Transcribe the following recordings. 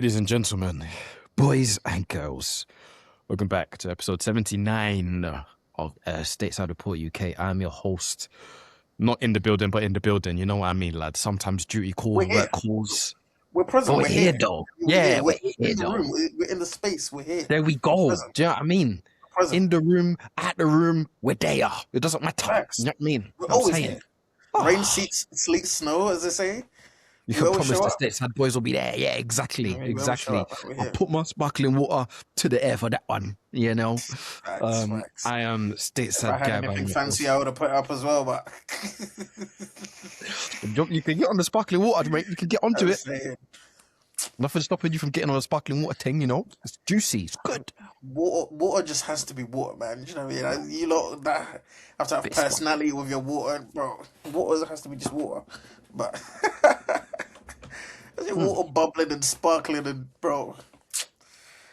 Ladies and gentlemen, boys and girls, welcome back to episode 79 of Stateside Report UK. I'm your host, not in the building, but in the building. You know what I mean, lad? Sometimes duty calls, We're here. work calls. We're present. But We're here. though. We're here. We're We're here, in the though. room. We're in the space. We're here. There we go. Present. Do you know what I mean? Present. In the room, at the room, we're there. It doesn't matter. Facts. You know what I mean? We're Know what I'm always saying? here. Oh. Rain, sleet, snow, as they say. You We can always promise show the up. Stateside boys will be there. Yeah, exactly. We always Exactly. show up. We're I'll here. put my sparkling water to the air for that one, you know. Facts. I am If I Stateside had Gab. anything fancy, I would have put it up as well, but You can get on the sparkling water, mate. You can get onto I'm it. saying, Nothing stopping you from getting on a sparkling water thing, you know. It's juicy. It's good. water just has to be water, man. You know what I mean? You lot that have to have Bit personality with your water, bro. Water has to be just water, but water bubbling and sparkling and bro.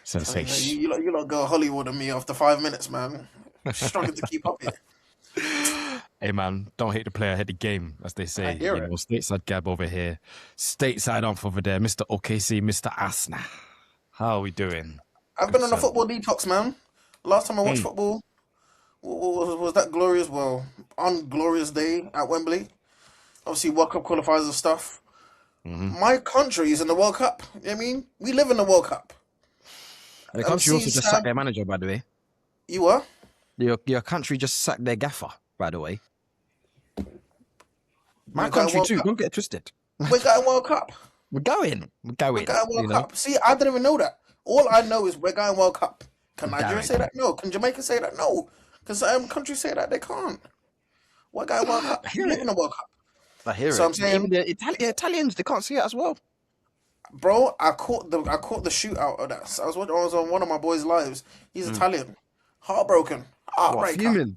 Sensation. You lot go Hollywood on me after 5 minutes, man. Struggling to keep up here. Hey, man, don't hate the player, hit the game, as they say. I hear it. Stateside Gab over here. Stateside off over there. Mr. OKC, Mr. Asna. How are we doing? I've been on a football detox, man. Last time I watched football was that glorious, unglorious day at Wembley. Obviously, World Cup qualifiers and stuff. My country is in the World Cup. You know what I mean? We live in the World Cup. The country also just sacked their manager, by the way. You are? Your country just sacked their gaffer, by the way. My We're going country World too, Cup. don't get it twisted. We're going World Cup. We're going. We're going you World know? Cup. See, I didn't even know that. All I know is we're going World Cup. Can Nigeria Going. say that? No. Can Jamaica say that? No. Can countries say that? They can't. We're going World Cup. We live in the World Cup. I hear So it. I'm saying- Even the Italians, they can't see it as well. Bro, I caught the shootout of that. So I was on one of my boys' lives. He's Italian. Heartbroken. What, Heartbreaker.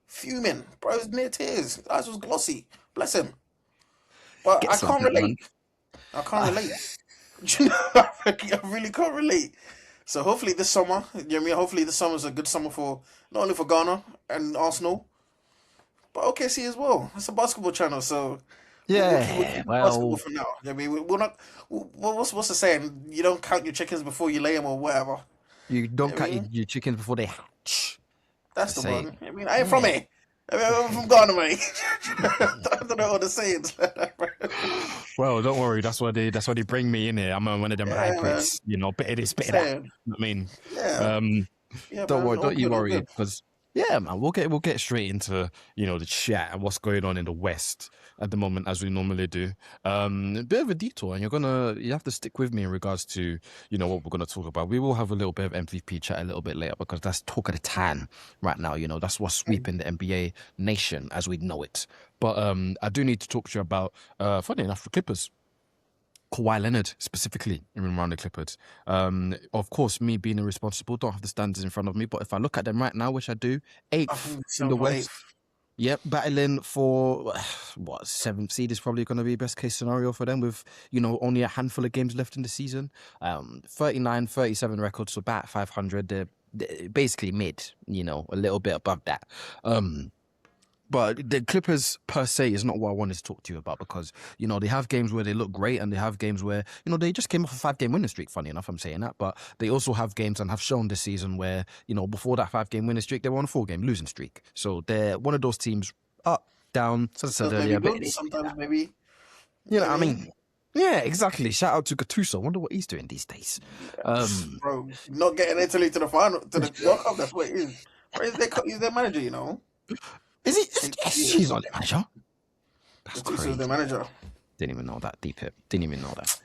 fuming? Bro, it was near tears. His eyes was glossy. Bless him. But Get I can't something, relate. man. I can't relate. Do you know, I really can't relate. So hopefully this summer, you know what I mean? Hopefully this summer is a good summer for not only for Ghana and Arsenal, but OKC as well. It's a basketball channel, so we'll keep basketball for now. You know what I mean, we're not. What's the saying? You don't count your chickens before you lay them, or whatever. You don't I cut mean- your chickens before they hatch. That's the Say- one. I mean, I ain't from here. I mean, I'm from Ghana, mate. I don't know what the sayings. Well, don't worry. That's why they bring me in here. I'm one of them Yeah, hybrids. You know, bit of this, bit of that. Saying. I mean, Yeah. don't Yeah, man, worry. all Don't you good, all worry, good. because man, we'll get straight into the chat and what's going on in the West at the moment, as we normally do. A bit of a detour, and you have to stick with me in regards to what we're gonna talk about. We will have a little bit of MVP chat a little bit later, because that's talk of the town right now. That's what's sweeping the NBA nation as we know it. But I do need to talk to you about, funny enough, the Clippers. Kawhi Leonard specifically in and around the Clippers. Of course, me being irresponsible, don't have the standards in front of me, but if I look at them right now, which I do, I 8th think in the so, West. Yep, battling for what 7th seed is probably going to be best case scenario for them, with only a handful of games left in the season. 39-37 records, so about 500. They're basically mid, a little bit above that. But the Clippers per se is not what I wanted to talk to you about, because they have games where they look great, and they have games where they just came off a 5-game winning streak. Funny enough, I'm saying that, but they also have games and have shown this season where before that 5-game winning streak, they were on a 4-game losing streak. So they're one of those teams up, down. As I said Sometimes earlier, maybe but good, sometimes maybe. I mean, yeah, exactly. Shout out to Gattuso. Wonder what he's doing these days. Bro, not getting Italy to the final, to the World Cup. That's what it is. He's their manager, Is he? Yes, he's on the manager. That's He's crazy. their manager. Didn't even know that, deep hip. Didn't even know that.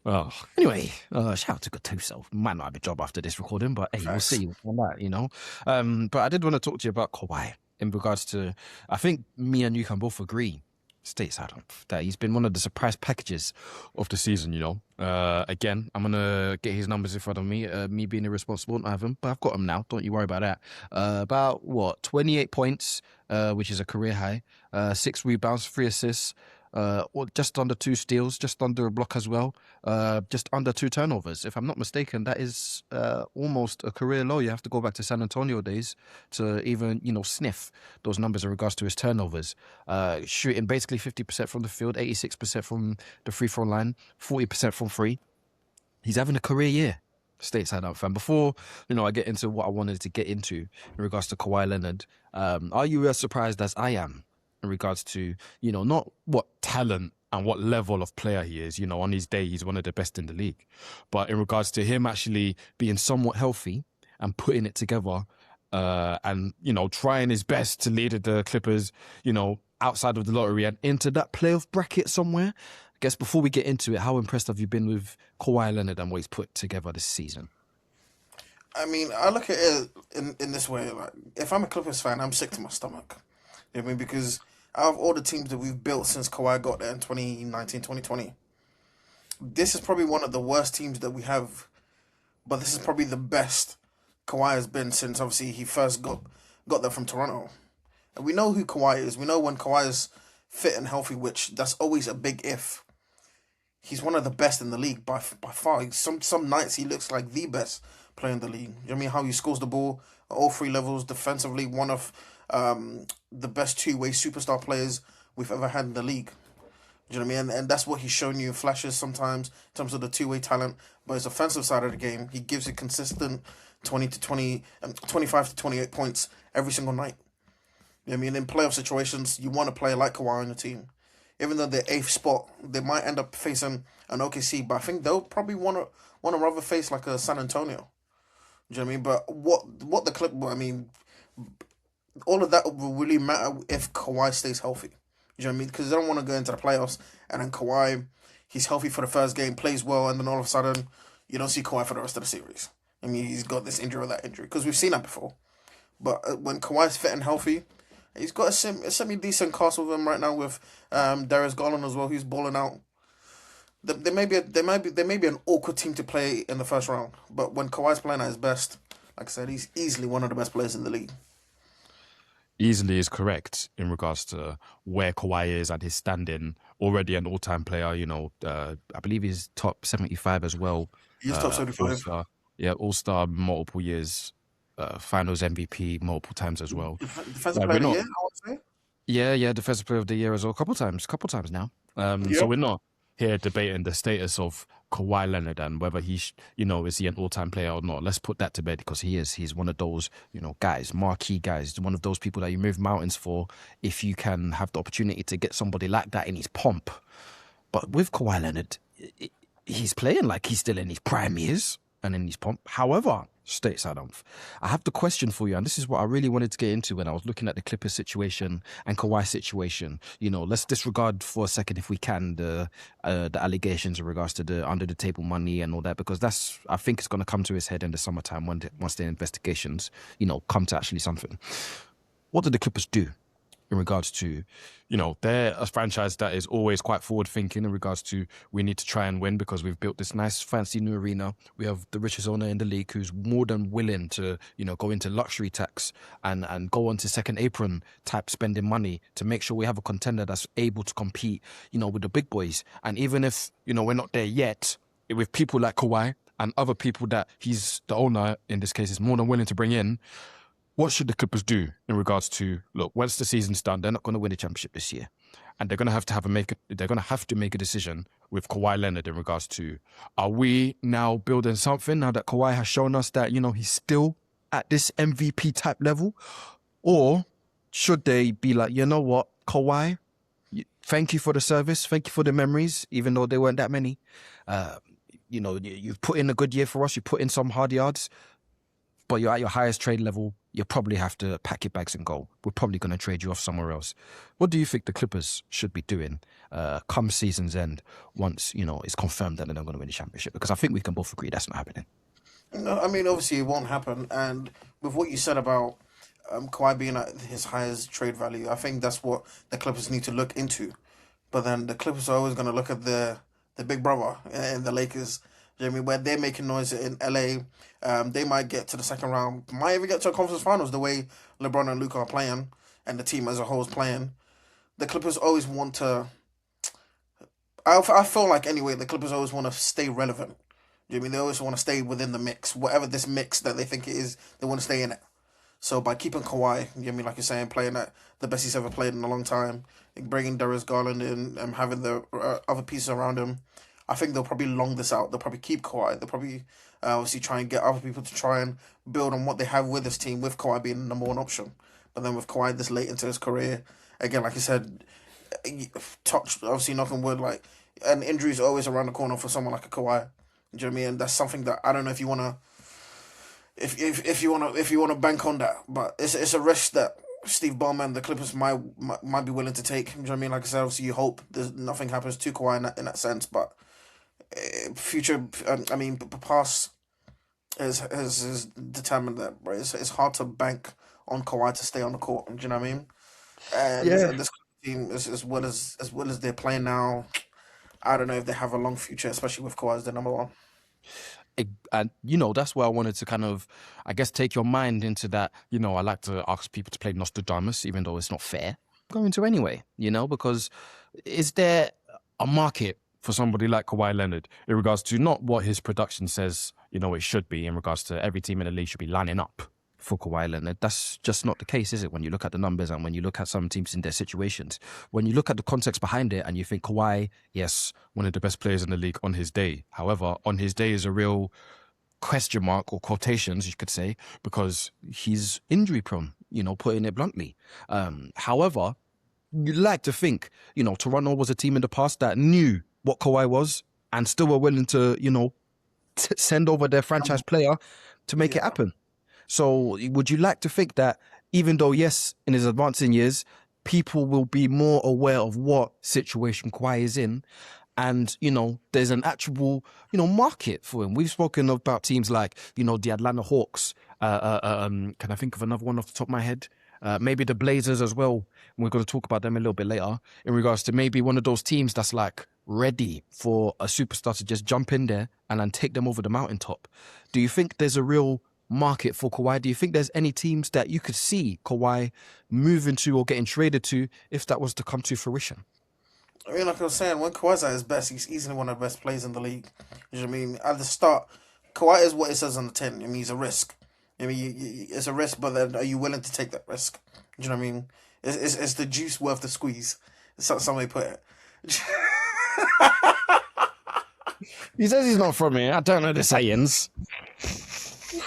Well, anyway, shout out to Gattuso. Might not have a job after this recording, but hey, we'll Facts. see on that, But I did want to talk to you about Kawhi in regards to, I think me and you can both agree, Stateside, that he's been one of the surprise packages of the season, Again, I'm going to get his numbers in front of me. Me being irresponsible, not have him, but I've got him now. Don't you worry about that. About, 28 points, which is a career high. 6 rebounds, 3 assists. Just under 2 steals, just under a block as well, just under 2 turnovers. If I'm not mistaken, that is almost a career low. You have to go back to San Antonio days to even, sniff those numbers in regards to his turnovers. Shooting basically 50% from the field, 86% from the free throw line, 40% from free. He's having a career year. Stateside fan. Before I get into what I wanted to get into in regards to Kawhi Leonard, are you as surprised as I am in regards to not what talent and what level of player he is? On his day, he's one of the best in the league, but in regards to him actually being somewhat healthy and putting it together, and trying his best to lead the Clippers, outside of the lottery and into that playoff bracket somewhere. I guess before we get into it, how impressed have you been with Kawhi Leonard and what he's put together this season? I mean, I look at it in this way. Like, if I'm a Clippers fan, I'm sick to my stomach. You know what I mean? Because out of all the teams that we've built since Kawhi got there in 2019, 2020, this is probably one of the worst teams that we have. But this is probably the best Kawhi has been since, obviously, he first got there from Toronto. And we know who Kawhi is. We know when Kawhi is fit and healthy, which that's always a big if. He's one of the best in the league by far. Some nights he looks like the best player in the league. You know what I mean? How he scores the ball at all three levels defensively. One of the best two-way superstar players we've ever had in the league. Do you know what I mean? And that's what he's shown you in flashes sometimes in terms of the two-way talent. But his offensive side of the game, he gives it consistent 25 to 28 points every single night. You know what I mean? In playoff situations, you want a player like Kawhi on your team. Even though they're eighth spot, they might end up facing an OKC, but I think they'll probably want to rather face like a San Antonio. Do you know what I mean? But what the clip? I mean, all of that will really matter if Kawhi stays healthy. You know what I mean? Because they don't want to go into the playoffs and then Kawhi, he's healthy for the first game, plays well, and then all of a sudden you don't see Kawhi for the rest of the series. I mean, he's got this injury or that injury because we've seen that before. But when Kawhi's fit and healthy, he's got a semi-decent cast with him right now with Darius Garland as well, who's balling out. They may be an awkward team to play in the first round, but when Kawhi's playing at his best, like I said, he's easily one of the best players in the league. Easily is correct in regards to where Kawhi is and his standing. Already an all-time player. I believe he's top 75 as well. He's top 75. All-star, all-star multiple years. Finals MVP multiple times as well. Defensive player of the year, I would say. Yeah, defensive player of the year as well. Couple times now. So we're not here debating the status of Kawhi Leonard and whether is he an all-time player or not. Let's put that to bed because he is. He's one of those, guys, marquee guys, one of those people that you move mountains for if you can have the opportunity to get somebody like that in his pomp. But with Kawhi Leonard, he's playing like he's still in his prime years and in his pomp. However, Stateside, I have the question for you, and this is what I really wanted to get into when I was looking at the Clippers situation and Kawhi situation. Let's disregard for a second, if we can, the allegations in regards to the under the table money and all that, because I think it's going to come to its head in the summertime once the investigations, come to actually something. What did the Clippers do in regards to, they're a franchise that is always quite forward thinking in regards to we need to try and win because we've built this nice fancy new arena. We have the richest owner in the league who's more than willing to, go into luxury tax and go on to second apron type spending money to make sure we have a contender that's able to compete, with the big boys. And even if, we're not there yet, with people like Kawhi and other people that he's the owner, in this case, is more than willing to bring in, what should the Clippers do in regards to, look, once the season's done, they're not going to win the championship this year. And they're going to have to make a decision with Kawhi Leonard in regards to, are we now building something now that Kawhi has shown us that, he's still at this MVP type level? Or should they be like, you know what, Kawhi, thank you for the service, thank you for the memories, even though there weren't that many. You've put in a good year for us, you put in some hard yards, but you're at your highest trade level, you probably have to pack your bags and go. We're probably going to trade you off somewhere else. What do you think the Clippers should be doing come season's end once, it's confirmed that they're not going to win the championship? Because I think we can both agree that's not happening. No, I mean, obviously it won't happen. And with what you said about Kawhi being at his highest trade value, I think that's what the Clippers need to look into. But then the Clippers are always going to look at the big brother and the Lakers. You know what I mean? Where they're making noise in LA, they might get to the second round, might even get to a conference finals the way LeBron and Luka are playing and the team as a whole is playing. The Clippers always want to, I feel like anyway, the Clippers always want to stay relevant. You know what I mean? They always want to stay within the mix, whatever this mix that they think it is, they want to stay in it. So by keeping Kawhi, you know what I mean, like you're saying, playing at the best he's ever played in a long time, bringing Darius Garland in and having the other pieces around him, I think they'll probably long this out. They'll probably keep Kawhi. They'll probably obviously try and get other people to try and build on what they have with this team, with Kawhi being the number one option. But then with Kawhi this late into his career, again, like I said, touch obviously knocking wood, like, an injury is always around the corner for someone like a Kawhi. Do you know what I mean? And that's something that I don't know if you wanna, if you wanna bank on that, but it's a risk that Steve Ballmer, the Clippers might be willing to take. You know what I mean? Like I said, obviously you hope there's nothing happens to Kawhi in that sense, but future, I mean, past is determined that, right? It's hard to bank on Kawhi to stay on the court. Do you know what I mean? And this team is as well as they're playing now. I don't know if they have a long future, especially with Kawhi as the number one. And, you know, that's where I wanted to kind of, I guess, take your mind into that. You know, I like to ask people to play Nostradamus, even though it's not fair. I'm going to anyway, you know, because is there a market for somebody like Kawhi Leonard in regards to not what his production says, you know, it should be, in regards to every team in the league should be lining up for Kawhi Leonard? That's just not the case, is it? When you look at the numbers and when you look at some teams in their situations, when you look at the context behind it and you think Kawhi, yes, one of the best players in the league on his day. However, on his day is a real question mark, or quotations, you could say, because he's injury prone, you know, putting it bluntly. However, you'd like to think, you know, Toronto was a team in the past that knew what Kawhi was and still were willing to, you know, send over their franchise player to make it happen. So would you like to think that even though, yes, in his advancing years, people will be more aware of what situation Kawhi is in, and, you know, there's an actual, you know, market for him? We've spoken about teams like, you know, the Atlanta Hawks. Can I think of another one off the top of my head? Maybe the Blazers as well. We're going to talk about them a little bit later in regards to maybe one of those teams that's like ready for a superstar to just jump in there and then take them over the mountaintop. Do you think there's a real market for Kawhi? Do you think there's any teams that you could see Kawhi moving to or getting traded to if that was to come to fruition? I mean, like I was saying, when Kawhi's at his best, he's easily one of the best players in the league. You know what I mean? At the start, Kawhi is what it says on the tin. I mean, he's a risk. I mean, it's a risk, but then are you willing to take that risk? Do you know what I mean? Is the juice worth the squeeze? Some way put it. He says he's not from here. I don't know the sayings.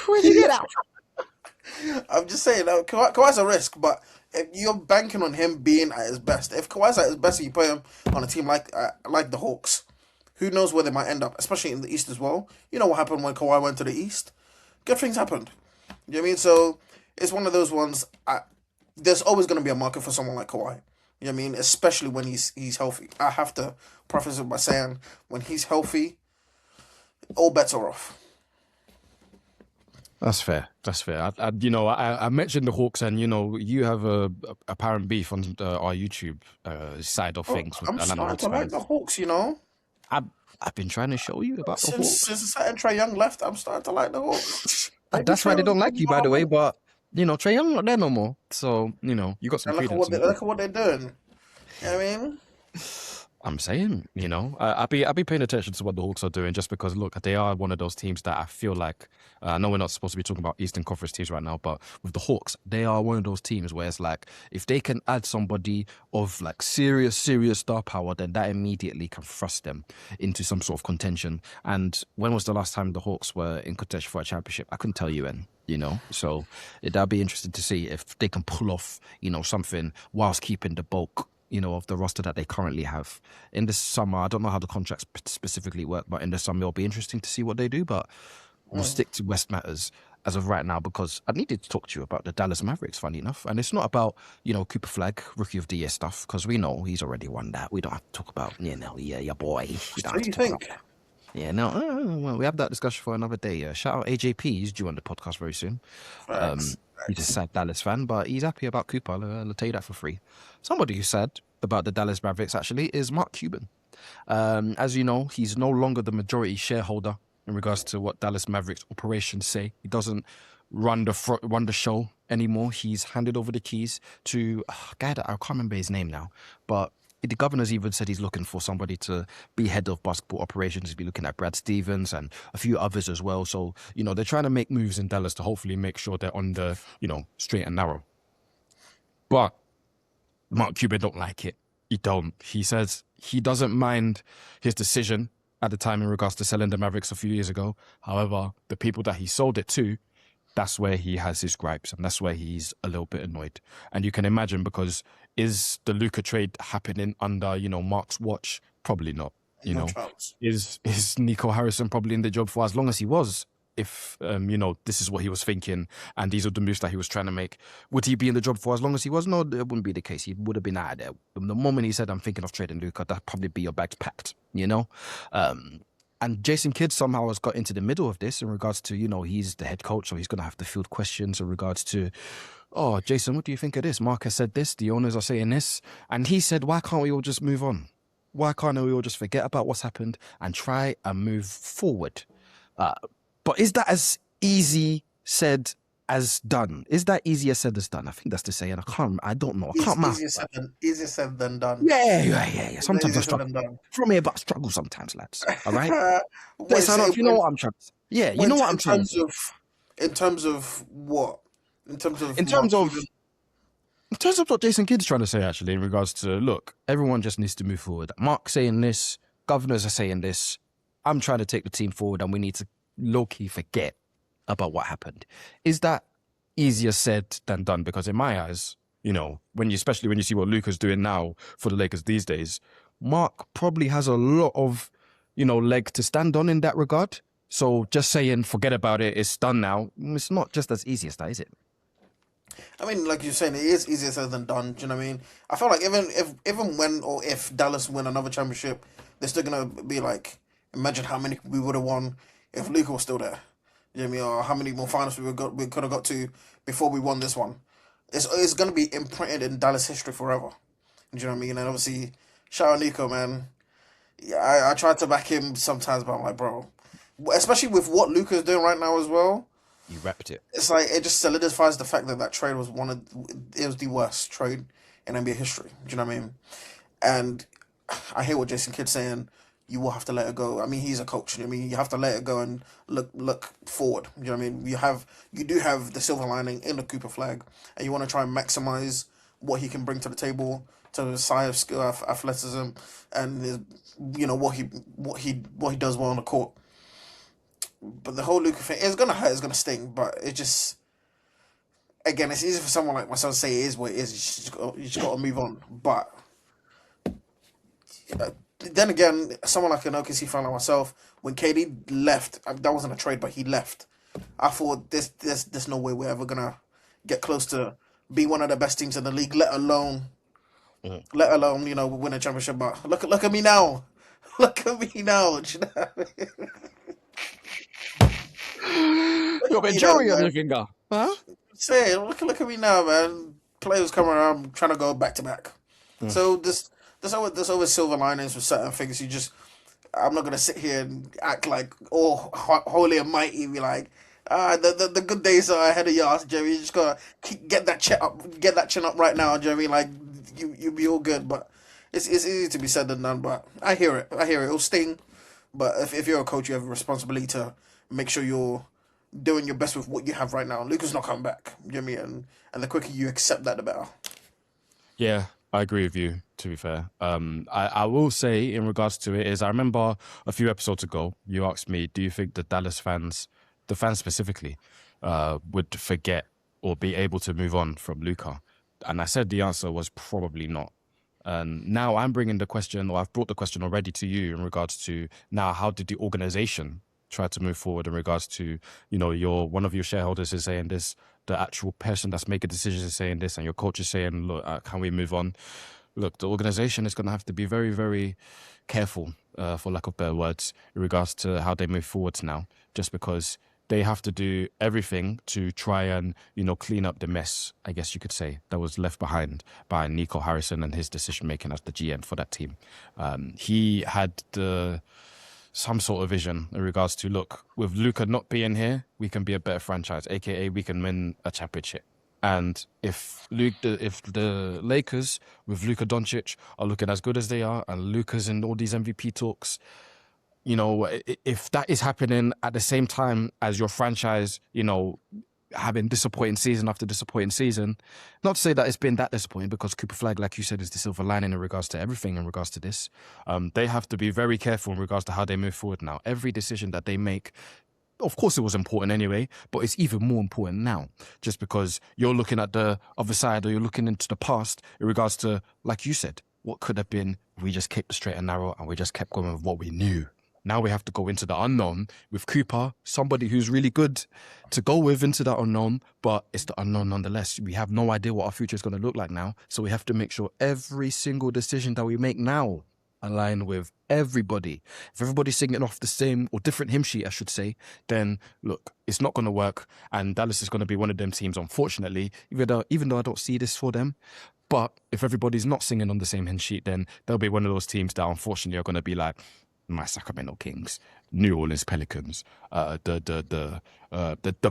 Where'd you get that? I'm just saying, Kawhi's a risk, but if you're banking on him being at his best, if Kawhi's at his best and you put him on a team like the Hawks, who knows where they might end up, especially in the East as well. You know what happened when Kawhi went to the East? Good things happened. You know what I mean? So it's one of those ones. There's always going to be a market for someone like Kawhi. You know what I mean? Especially when he's healthy. I have to preface it by saying, when he's healthy, all bets are off. That's fair. That's fair. I mentioned the Hawks, and, you know, you have a apparent beef on our YouTube side of things. I'm starting to like the Hawks, you know. I've been trying to show you about the Hawks. Since a certain Trae Young left, I'm starting to like the Hawks. That's why they don't like you, by the way. But, you know, Trae Young not there no more. So, you know, you got some credence. Look at what they're doing. You know what I mean? I'm saying, you know, I'll be paying attention to what the Hawks are doing, just because, look, they are one of those teams that I feel like, I know we're not supposed to be talking about Eastern Conference teams right now, but with the Hawks, they are one of those teams where it's like, if they can add somebody of like serious star power, then that immediately can thrust them into some sort of contention. And when was the last time the Hawks were in contention for a championship? I couldn't tell you when. You know, so that'll be interesting to see if they can pull off, you know, something whilst keeping the bulk, you know, of the roster that they currently have. In the summer, I don't know how the contracts specifically work, but in the summer it'll be interesting to see what they do. But we'll stick to West Matters as of right now, because I needed to talk to you about the Dallas Mavericks, funny enough. And it's not about, you know, Cooper Flag, Rookie of the Year stuff, because we know he's already won that. We don't have to talk about, you know, your boy. What do you think? Yeah, no, well, we have that discussion for another day. Shout out AJP, he's due on the podcast very soon. He's a sad Dallas fan, but he's happy about Cooper. I'll tell you that for free. Somebody who said about the Dallas Mavericks, actually, is Mark Cuban. As you know, he's no longer the majority shareholder in regards to what Dallas Mavericks operations say. He doesn't run the show anymore. He's handed over the keys to a guy that I can't remember his name now, but the governor's even said he's looking for somebody to be head of basketball operations. He'll be looking at Brad Stevens and a few others as well. So, you know, they're trying to make moves in Dallas to hopefully make sure they're on the, you know, straight and narrow. But Mark Cuban don't like it. He says he doesn't mind his decision at the time in regards to selling the Mavericks a few years ago. However, the people that he sold it to, that's where he has his gripes, and that's where he's a little bit annoyed. And you can imagine, because is the Luka trade happening under, Mark's watch? Probably not. No chance. Is Nico Harrison probably in the job for as long as he was? If this is what he was thinking, and these are the moves that he was trying to make, would he be in the job for as long as he was? No, that wouldn't be the case. He would have been out of there. From the moment he said, "I'm thinking of trading Luka," that'd probably be your bags packed. And Jason Kidd somehow has got into the middle of this in regards to, he's the head coach, so he's going to have to field questions in regards to, "Oh, Jason, what do you think of this? Mark has said this, the owners are saying this." And he said, "Why can't we all just move on? Why can't we all just forget about what's happened and try and move forward?" But is that as easy said as done? Is that easier said as done? I think that's the saying. I don't know. I can't math. Easier said than done. Yeah. Sometimes I struggle. From here, but I struggle sometimes, lads. All right? You know what I'm trying to say. Yeah, you know what I'm trying to say. In terms of what? In terms of what Jason Kidd's trying to say, actually, in regards to, look, everyone just needs to move forward. Mark's saying this, governors are saying this. I'm trying to take the team forward, and we need to low-key forget about what happened. Is that easier said than done? Because in my eyes, especially when you see what Luka's doing now for the Lakers these days, Mark probably has a lot of, leg to stand on in that regard. So just saying, forget about it, it's done now, it's not just as easy as that, is it? I mean, like you're saying, it is easier said than done. Do you know what I mean? I feel like even when or if Dallas win another championship, they're still gonna be like, imagine how many we would have won if Luka was still there. You know what I mean? Or how many more finals we could have got to before we won this one. It's gonna be imprinted in Dallas history forever. Do you know what I mean? And obviously, shout out Nico, man. Yeah, I tried to back him sometimes, but I'm like, bro, especially with what Luka's doing right now as well. You repped it. It's like it just solidifies the fact that trade was it was the worst trade in NBA history. Do you know what I mean? And I hear what Jason Kidd's saying. You will have to let it go. I mean, he's a coach. You know what I mean, you have to let it go and look forward. You know what I mean? You do have the silver lining in the Cooper flag, and you want to try and maximize what he can bring to the table, to the side of skill, athleticism, and his, what he does well on the court. But the whole Luka thing, it's gonna hurt, it's gonna sting, but it just, again, it's easy for someone like myself to say it is what it is. You just got to move on. But then again, someone like an OKC fan like myself, when KD left, that wasn't a trade, but he left. I thought there's no way we're ever gonna get close to be one of the best teams in the league, let alone win a championship. But look at me now, look at me now. Do you know what I mean? You've got a jury on your finger, huh? Say, look at me now, man. Players coming around trying to go back to back. So there's always silver linings with certain things. I'm not gonna sit here and act like holy and mighty. Be like, the good days are ahead of yours, Jerry. You just gotta get that chin up right now, Jerry. Like you be all good. But it's easy to be said than done. But I hear it. It'll sting. But if you're a coach, you have a responsibility to make sure you're doing your best with what you have right now. Luka's not coming back. You know what I mean? And the quicker you accept that, the better. Yeah, I agree with you, to be fair. I will say, in regards to it, is I remember a few episodes ago, you asked me, do you think the Dallas fans, the fans specifically, would forget or be able to move on from Luka? And I said the answer was probably not. And now I'm bringing the question, or I've brought the question already to you in regards to now, how did the organization try to move forward in regards to, one of your shareholders is saying this, the actual person that's making decisions is saying this, and your coach is saying, look, can we move on? Look, the organization is going to have to be very, very careful, for lack of better words, in regards to how they move forward now, just because they have to do everything to try and, clean up the mess, I guess you could say, that was left behind by Nico Harrison and his decision-making as the GM for that team. He had some sort of vision in regards to, look, with Luka not being here, we can be a better franchise, aka we can win a championship. And if the Lakers with Luka Doncic are looking as good as they are, and Luka's in all these MVP talks, if that is happening at the same time as your franchise, having disappointing season after disappointing season. Not to say that it's been that disappointing, because Cooper Flag, like you said, is the silver lining in regards to everything in regards to this. They have to be very careful in regards to how they move forward now. Every decision that they make, of course it was important anyway, but it's even more important now, just because you're looking at the other side, or you're looking into the past in regards to, like you said, what could have been. We just kept the straight and narrow, and we just kept going with what we knew. Now we have to go into the unknown with Cooper, somebody who's really good to go with into that unknown, but it's the unknown nonetheless. We have no idea what our future is going to look like now. So we have to make sure every single decision that we make now align with everybody. If everybody's singing off the same or different hymn sheet, I should say, then look, it's not going to work. And Dallas is going to be one of them teams, unfortunately, even though I don't see this for them. But if everybody's not singing on the same hymn sheet, then they'll be one of those teams that unfortunately are going to be like my Sacramento Kings, New Orleans Pelicans, the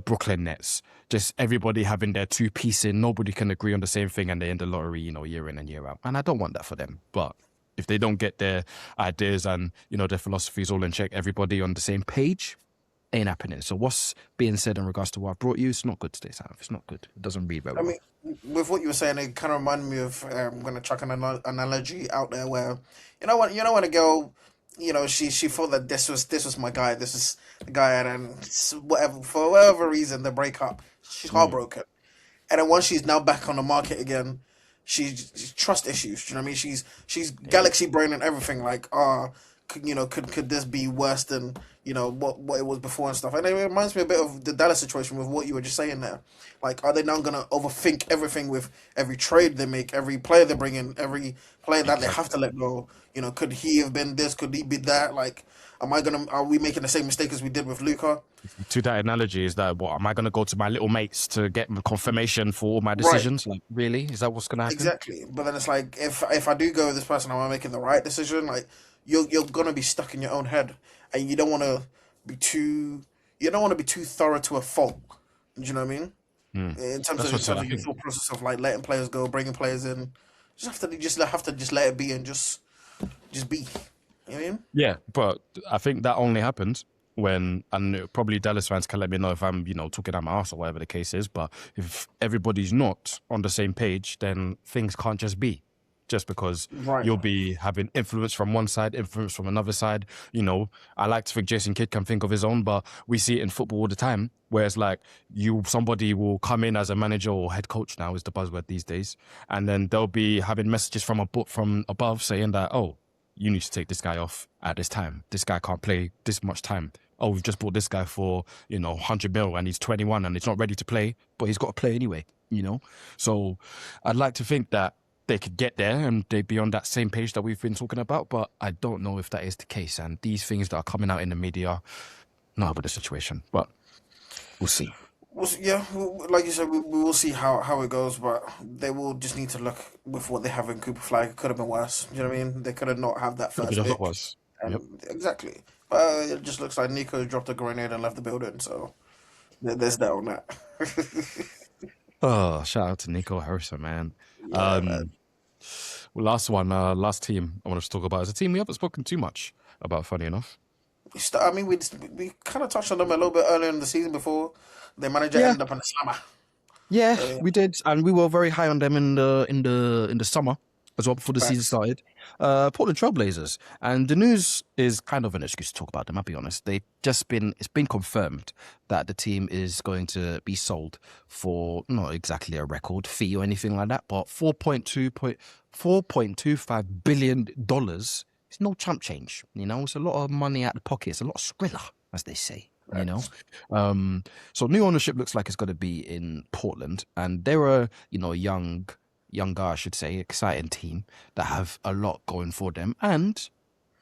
Brooklyn Nets. Just everybody having their two piece in, nobody can agree on the same thing, and they in the lottery, year in and year out. And I don't want that for them. But if they don't get their ideas and their philosophies all in check, everybody on the same page, ain't happening. So what's being said in regards to what I brought you, it's not good today, Sam. It's not good. It doesn't read very well. I mean, with what you were saying, it kind of reminded me of, I'm going to chuck an analogy out there where, when a girl, she thought that this was my guy, this is the guy, and then whatever, for whatever reason, they break up. She's heartbroken. And then once she's now back on the market again, she's trust issues. Do you know what I mean? She's galaxy brain and everything. Like, could this be worse than what it was before and stuff? And it reminds me a bit of the Dallas situation with what you were just saying there. Like, are they now gonna overthink everything with every trade they make, every player they bring in, every player that they have to let go? Could he have been this? Could he be that? Like, are we making the same mistake as we did with Luka? To that analogy, is that what am I going to go to my little mates to get confirmation for all my decisions? Right. Like, really? Is that what's going to happen? Exactly. But then it's like, if I do go with this person, am I making the right decision? Like, you're gonna be stuck in your own head, and you don't want to be too thorough to a fault. Do you know what I mean? In terms of your thought process of like letting players go, bringing players in, have to let it be and just be. You know what I mean? Yeah, but I think that only happens when, and probably Dallas fans can let me know if I'm, talking out my ass or whatever the case is, but if everybody's not on the same page, then things can't just be. Just because you'll be having influence from one side, influence from another side. I like to think Jason Kidd can think of his own, but we see it in football all the time, where it's like somebody will come in as a manager or head coach, now is the buzzword these days, and then they'll be having messages from above saying that, oh, you need to take this guy off at this time. This guy can't play this much time. Oh, we've just bought this guy for, 100 mil and he's 21 and he's not ready to play, but he's got to play anyway, So I'd like to think that they could get there and they'd be on that same page that we've been talking about, but I don't know if that is the case. And these things that are coming out in the media, not about the situation, but we'll see. Like you said, we will see how it goes, but they will just need to look with what they have in Cooper Flag. It could have been worse. You know what I mean? They could have not have that first pick. It was. Yep. Exactly. It just looks like Nico dropped a grenade and left the building, so there's that on that. Oh, shout out to Nico Harrison, man. Yeah, man. Last team I want to talk about is a team we haven't spoken too much about, funny enough. I mean, we kind of touched on them a little bit earlier in the season before their manager ended up in the slammer. Yeah, we did, and we were very high on them in the summer as well before the season started. Portland Trailblazers, and the news is kind of an excuse to talk about them. I'll be honest. It's been confirmed that the team is going to be sold for not exactly a record fee or anything like that, but $4.25 billion. It's no chump change, It's a lot of money out of the pocket. It's a lot of Skrilla, as they say. So new ownership looks like it's going to be in Portland, and they're a younger, I should say, exciting team that have a lot going for them, and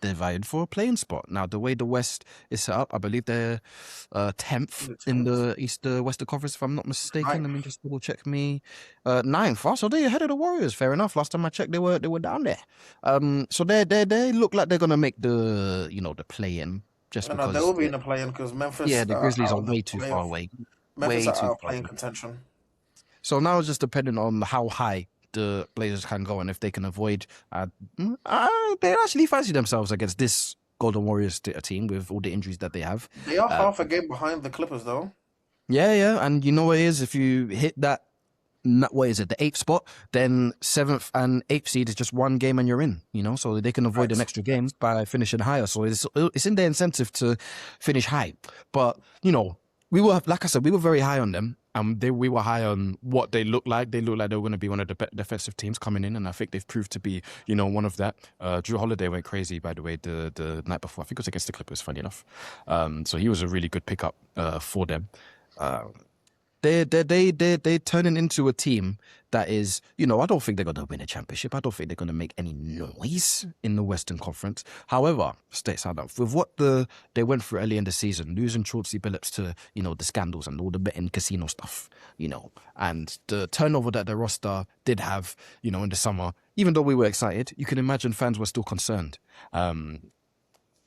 they're vying for a playing spot. Now, the way the West is set up, I believe they're 10th in the Western Conference, if I'm not mistaken. Let me just double check me. 9th. So they're ahead of the Warriors. Fair enough. Last time I checked, they were down there. So they look like they're gonna make the the play-in. No, they will be in the play-in because Memphis. Yeah, the Grizzlies are way too far away. Memphis are out playing contention. So now it's just depending on how high the Blazers can go and if they can avoid. They actually fancy themselves against this Golden Warriors team with all the injuries that they have. They are half a game behind the Clippers, though. Yeah. And you know what it is? If you hit that, what is it, the eighth spot, then seventh and eighth seed is just one game and you're in, so they can avoid an Right. extra game by finishing higher. So it's in their incentive to finish high. But, we were, like I said, we were very high on them. We were high on what they looked like. They looked like they were going to be one of the defensive teams coming in, and I think they've proved to be, one of that. Drew Holiday went crazy, by the way, the night before. I think it was against the Clippers, funny enough. So he was a really good pickup for them. They're turning into a team that is, I don't think they're going to win a championship. I don't think they're going to make any noise in the Western Conference. However, Stateside, with what they went through early in the season, losing Chauncey Billups to, the scandals and all the betting casino stuff, and the turnover that the roster did have, in the summer, even though we were excited, you can imagine fans were still concerned.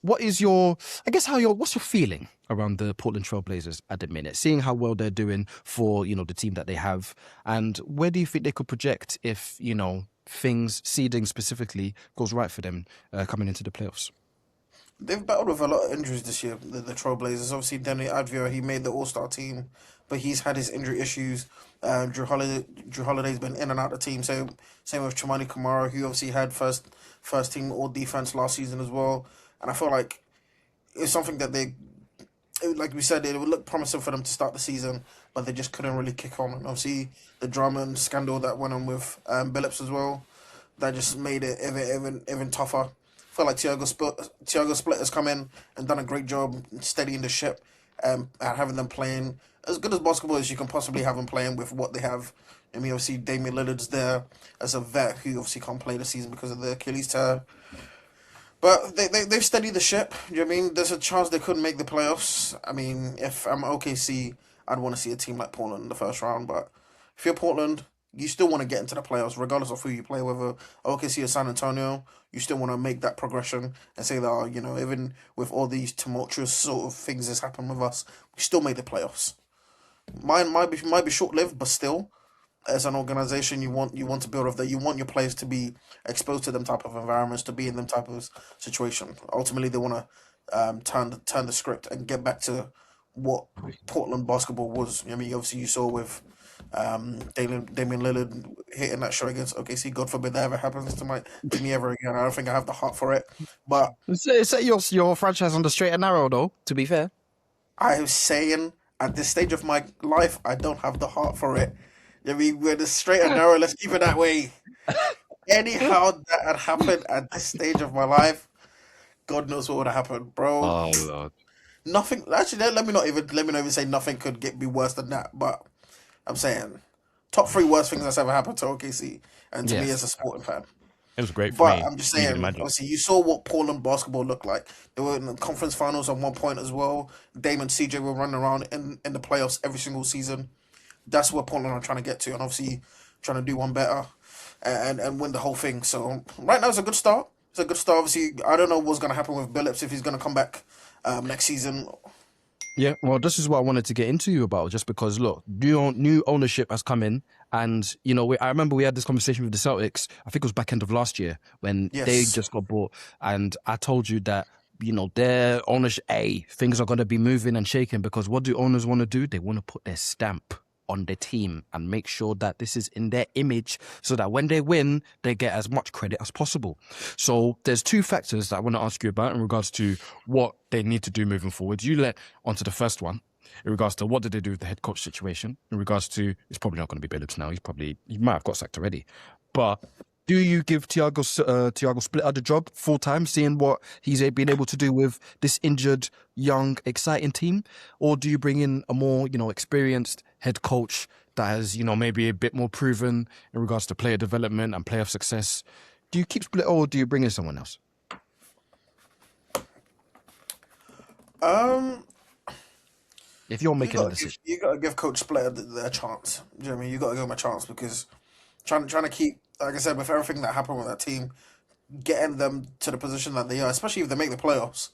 What's your feeling around the Portland Trail Blazers at the minute, seeing how well they're doing for, the team that they have, and where do you think they could project if, things, seeding specifically, goes right for them coming into the playoffs? They've battled with a lot of injuries this year, the Trailblazers. Obviously, Danny Advia, he made the All-Star team, but he's had his injury issues. Drew Holiday's been in and out of the team. Same with Chimani Kamara, who obviously had first team All Defense last season as well. And I feel like it's something that like we said, it would look promising for them to start the season, but they just couldn't really kick on. And obviously, the drama and scandal that went on with Billups as well, that just made it even tougher. I feel like Thiago Split has come in and done a great job steadying the ship, and having them playing as good as basketball as you can possibly have them playing with what they have. I mean, obviously, Damian Lillard's there as a vet who obviously can't play the season because of the Achilles tear. But they've steadied the ship. You know what I mean? There's a chance they could make the playoffs. I mean, if I'm OKC, I'd want to see a team like Portland in the first round. But if you're Portland, you still want to get into the playoffs, regardless of who you play, whether OKC or San Antonio. You still want to make that progression and say that, even with all these tumultuous sort of things that's happened with us, we still made the playoffs. Mine might be short lived, but still, as an organization, you want to build off that. You want your players to be exposed to them type of environments, to be in them type of situation. Ultimately, they want to turn the script and get back to what Portland basketball was. I mean, obviously, you saw with Damian Lillard hitting that shot against OKC. God forbid that ever happens to me ever again. I don't think I have the heart for it. But Set your franchise on the straight and narrow, though, to be fair. I was saying at this stage of my life, I don't have the heart for it. I mean, we're the straight and narrow. Let's keep it that way. Anyhow, that had happened at this stage of my life, God knows what would have happened, bro. Oh, Lord. Nothing. Actually, let me not even say nothing could be worse than that. But I'm saying top three worst things that's ever happened to OKC, and to me as a Yes. sporting fan. It was great for But me. I'm just You can saying, imagine. obviously, you saw what Portland basketball looked like. They were in the conference finals at one point as well. Dame and CJ were running around in the playoffs every single season. That's what Portland are trying to get to, and obviously trying to do one better and win the whole thing. So right now it's a good start. It's a good start. Obviously, I don't know what's going to happen with Billups if he's going to come back next season. Yeah, well, this is what I wanted to get into you about, just because, look, new ownership has come in, and I remember we had this conversation with the Celtics. I think it was back end of last year when they Yes. just got bought, and I told you that their ownership, things are going to be moving and shaking, because what do owners want to do? They want to put their stamp on the team and make sure that this is in their image, so that when they win, they get as much credit as possible. So there's two factors that I want to ask you about in regards to what they need to do moving forward. You let onto the first one in regards to what did they do with the head coach situation. In regards to, it's probably not going to be Billups now. He might have got sacked already. But do you give Thiago Splitter the job full time, seeing what he's been able to do with this injured, young, exciting team? Or do you bring in a more, experienced head coach that has, maybe a bit more proven in regards to player development and playoff success? Do you keep Splitter, or do you bring in someone else? Um, If you're you making a gotta give decision. you gotta give Coach Splitter a chance. Do you know what I mean? You gotta give him a chance because trying to keep, like I said, with everything that happened with that team, getting them to the position that they are, especially if they make the playoffs.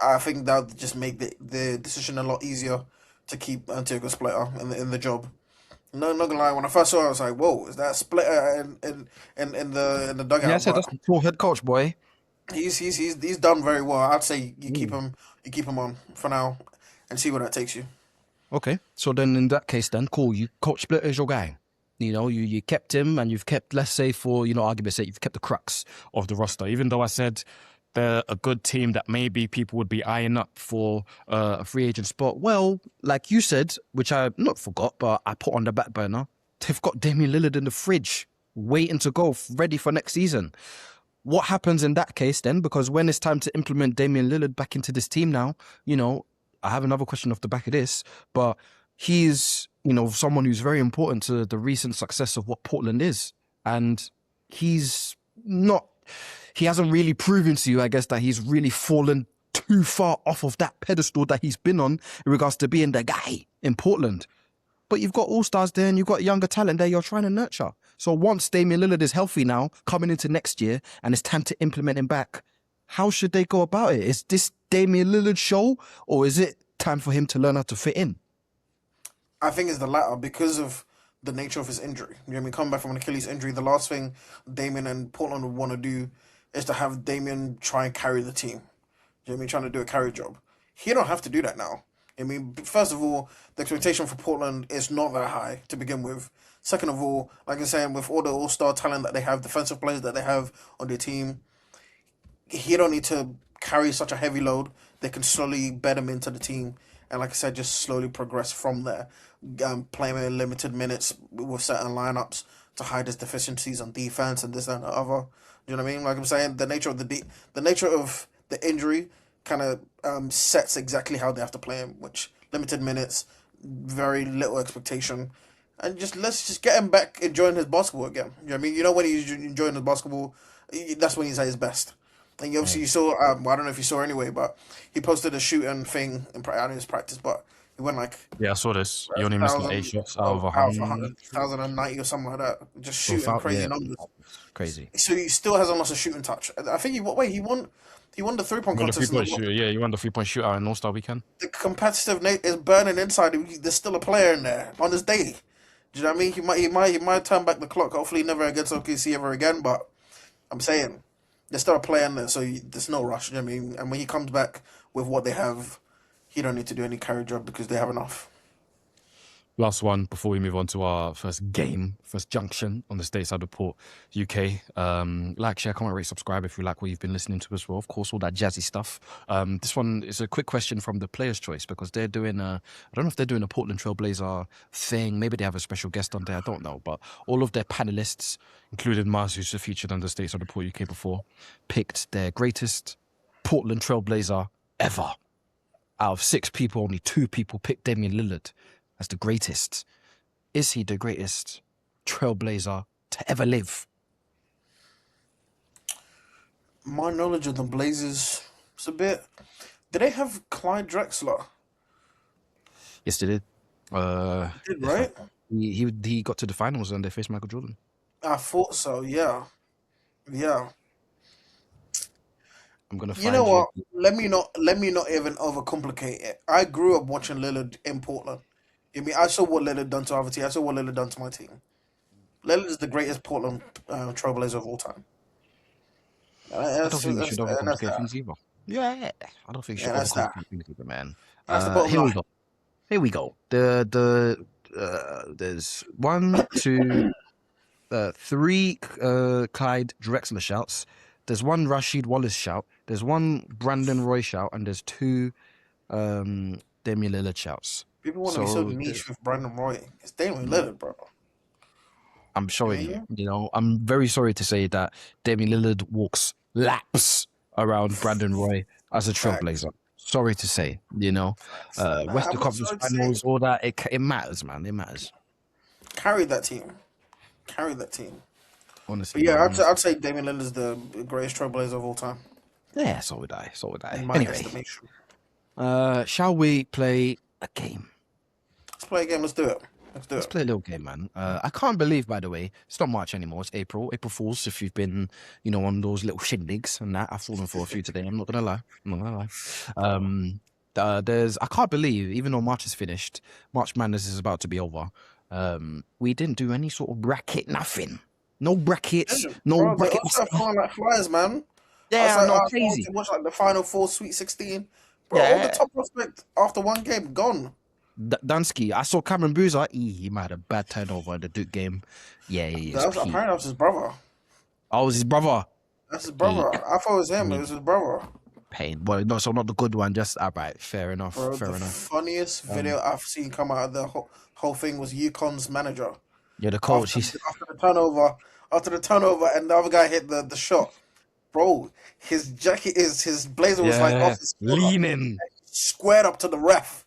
I think that would just make the decision a lot easier to keep Antigua Splitter in the job. No, not gonna lie. When I first saw it, I was like, "Whoa, is that Splitter in the Yeah, I dugout?" said But that's the poor head coach, boy. he's done very well. I'd say you keep Mm. him on for now and see where that takes you. Okay, so then in that case, then cool. You Coach Splitter is your guy. You kept him, and you've kept, let's say, for argument's sake, you've kept the crux of the roster. Even though I said they're a good team that maybe people would be eyeing up for a free agent spot. Well, like you said, which I not forgot, but I put on the back burner. They've got Damian Lillard in the fridge, waiting to go, ready for next season. What happens in that case then? Because when it's time to implement Damian Lillard back into this team now, I have another question off the back of this, but he's, someone who's very important to the recent success of what Portland is. And he hasn't really proven to you, I guess, that he's really fallen too far off of that pedestal that he's been on in regards to being the guy in Portland. But you've got all-stars there and you've got younger talent there you're trying to nurture. So once Damian Lillard is healthy now, coming into next year, and it's time to implement him back, how should they go about it? Is this Damian Lillard show, or is it time for him to learn how to fit in? I think it's the latter because of the nature of his injury. You know what I mean? Coming back from an Achilles injury, the last thing Damian and Portland would want to do is to have Damian try and carry the team. You know what I mean? Trying to do a carry job. He don't have to do that now. I mean, first of all, the expectation for Portland is not that high to begin with. Second of all, like I'm saying, with all the all-star talent that they have, defensive players that they have on their team, he don't need to carry such a heavy load. They can slowly bed him into the team, and like I said, just slowly progress from there. Playing in limited minutes with certain lineups to hide his deficiencies on defense and this and the other. Do you know what I mean? Like I'm saying, the nature of the injury kind of sets exactly how they have to play him, which limited minutes, very little expectation, and let's just get him back enjoying his basketball again. You know what I mean? When he's enjoying his basketball, that's when he's at his best. And obviously you saw, I don't know if you saw anyway, but he posted a shooting thing in his practice, but he went like... Yeah, I saw this. He only missed like 8 shots out of 1,090 or something like that. Just shooting crazy numbers. Crazy. So he still hasn't lost a shooting touch. I think he won the 3-point contest. He won the 3-point shootout in All-Star Weekend. The competitive is burning inside him. There's still a player in there on his day. Do you know what I mean? He might turn back the clock. Hopefully never against OKC ever again, but I'm saying there's still a player in there, so there's no rush. You know what I mean? And when he comes back with what they have, he don't need to do any carry job because they have enough. Last one before we move on to our first junction on the Stateside Report UK. Like, share, comment, rate, subscribe if you like what you've been listening to as well. Of course, all that jazzy stuff. This one is a quick question from the Players' Choice because they're doing I don't know if they're doing a Portland Trailblazer thing. Maybe they have a special guest on there. I don't know. But all of their panelists, including Mars, who's featured on the Stateside Report UK before, picked their greatest Portland Trailblazer ever. Out of 6 people, only 2 people picked Damian Lillard as the greatest. Is he the greatest trailblazer to ever live? My knowledge of the Blazers is a bit... Did they have Clyde Drexler? Yes, they did. They did, right? He got to the finals and they faced Michael Jordan. I thought so, yeah. Yeah. I'm gonna find you know what? Let me not even overcomplicate it. I grew up watching Lillard in Portland. I saw what Lillard done to our team. I saw what Lillard done to my team. Lillard is the greatest Portland trailblazer of all time. I don't think you should overcomplicate things either. Yeah, I don't think you should overcomplicate things either, man. Here we go. There's 1, 2, 3 Clyde Drexler shouts. There's 1 Rasheed Wallace shout. There's 1 Brandon Roy shout, and there's 2 Damian Lillard shouts. People want to be so niche with Brandon Roy. It's Damian Lillard, bro. I'm sorry, I'm very sorry to say that Damian Lillard walks laps around Brandon Roy as a trailblazer. Sorry to say, Western Conference Finals, all that, it matters, man. It matters. Carry that team. Honestly. But yeah, I'd say Damian Lillard is the greatest trailblazer of all time. Yeah, so would I. In my estimation. Shall we play a game? Let's play a game. Let's do it. Let's play a little game, man. I can't believe, by the way, it's not March anymore. It's April. April Fools. If you've been, on those little shindigs and that, I've fallen for a few today. I'm not gonna lie. I can't believe, even though March is finished, March Madness is about to be over. We didn't do any sort of bracket, nothing. No brackets. No brackets. Bro, flying like flies, man. Yeah, I'm not crazy. Watch like the Final Four, Sweet 16. Bro, all the top prospect after one game gone. Dansky. I saw Cameron Boozer. He might have a bad turnover in the Duke game. Yeah, it's peak. Apparently that was his brother. Oh, it was his brother. That's his brother. I thought it was him, but it was his brother. Pain. Well, no, so not the good one. Just all right. Fair enough. Bro, Fair the enough. funniest video I've seen come out of the whole thing was UConn's manager. Yeah, the coach. After the turnover, and the other guy hit the shot. Bro, his blazer was like off his shoulder, leaning. squared up to the ref.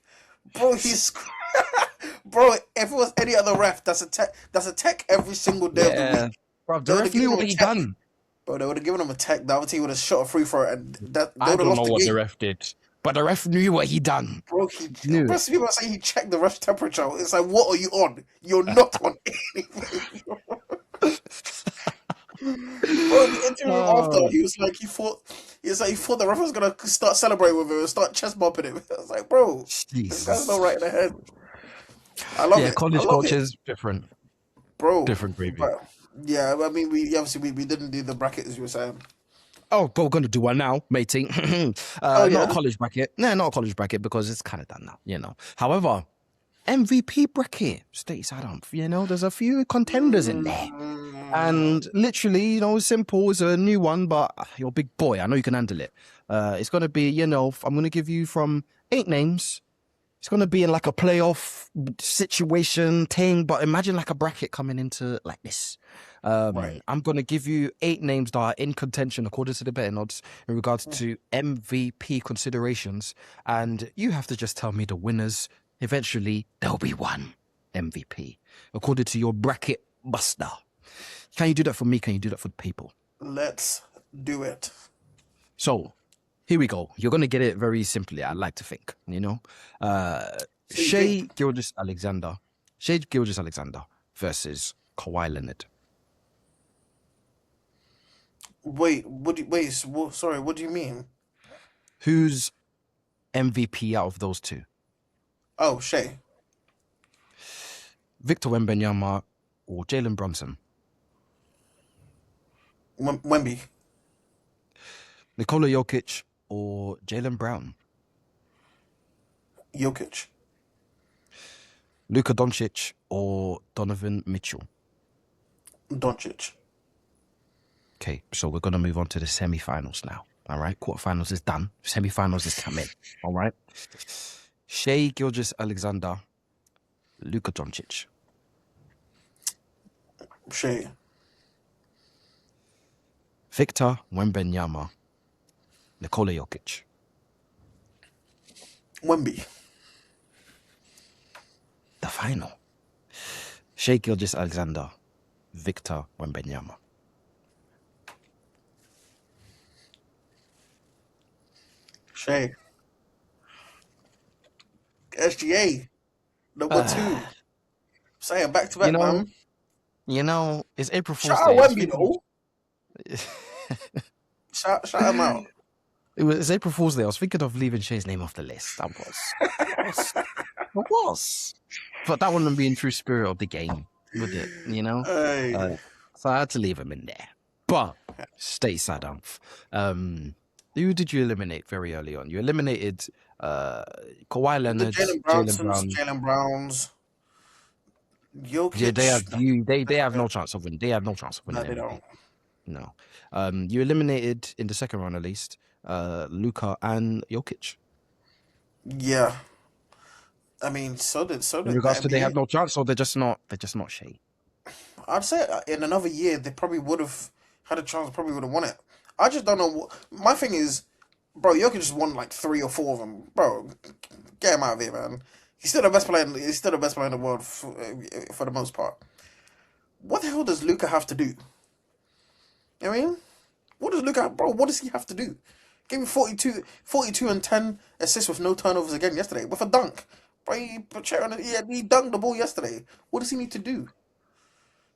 Bro, bro, if it was any other ref, that's a tech every single day of the week. Bro, the ref knew what he done. Bro, they would have given him a tech. The other team would have shot a free throw, and that they I would have don't lost know the what game. the ref did, but the ref knew what he done. Bro, knew. Most people are saying he checked the ref's temperature. It's like, what are you on? You're not on anything. Bro, the interview after, he thought the ref was gonna start celebrating with him and start chest bumping him. I was like, bro, this guy's not right in the head. I love it. Yeah, college coaches different, bro. Different gravy. Bro. Yeah, I mean, we obviously didn't do the bracket as you were saying. Oh, we're going to do one now, matey. Not a college bracket. No, not a college bracket because it's kind of done now, you know. However, MVP bracket, Stateside, there's a few contenders in there. And literally, simple is a new one, but you're a big boy. I know you can handle it. It's going to be, I'm going to give you from 8 names. It's going to be in like a playoff situation thing, but imagine like a bracket coming into like this. Right. I'm going to give you 8 names that are in contention according to the betting odds in regards to MVP considerations. And you have to just tell me the winners. Eventually, there'll be one MVP according to your bracket buster. Can you do that for me? Can you do that for the people? Let's do it. So, here we go. You're going to get it very simply, I like to think, Shai Gilgeous-Alexander versus Kawhi Leonard. Sorry, what do you mean? Who's MVP out of those two? Oh, Shai. Victor Wembanyama or Jalen Brunson? Wemby. Nikola Jokic or Jaylen Brown? Jokic. Luka Doncic or Donovan Mitchell? Doncic. Okay, so we're going to move on to the semi-finals now. All right, quarterfinals is done. Semi-finals is coming. All right. Shai Gilgeous-Alexander, Luka Doncic. Shai. Victor Wembanyama, Nikola Jokic. Wemby. The final. Shai Gilgeous-Alexander, Victor Wembanyama. Shai. SGA. Number 2. Saying back to back, man. It's April Fool's Shout Day. out Wemby, though. Shout him out. It's April Fool's Day. I was thinking of leaving Shay's name off the list. I was. But that wouldn't be in true spirit of the game, would it? Hey. So I had to leave him in there. But Stateside, who did you eliminate very early on? You eliminated Kawhi Leonard, Jaylen Browns, Jokic. Yeah, they have no chance of winning. They have no chance of winning. No, they don't. No. You eliminated in the second round at least Luka and Jokic. Yeah. I mean, so did in regards to they have no chance, or they're just not Shai. I'd say in another year they probably would have had a chance, probably would have won it. I just don't know. My thing is, bro, Jokic just won like 3 or 4 of them. Bro, get him out of here, man. He's still the best player. He's still the best player in the world for the most part. What the hell does Luka have to do? You know what I mean? What does Luka, bro? What does he have to do? Gave me 42 and 10 assists with no turnovers again yesterday with a dunk. Bro, he dunked the ball yesterday. What does he need to do?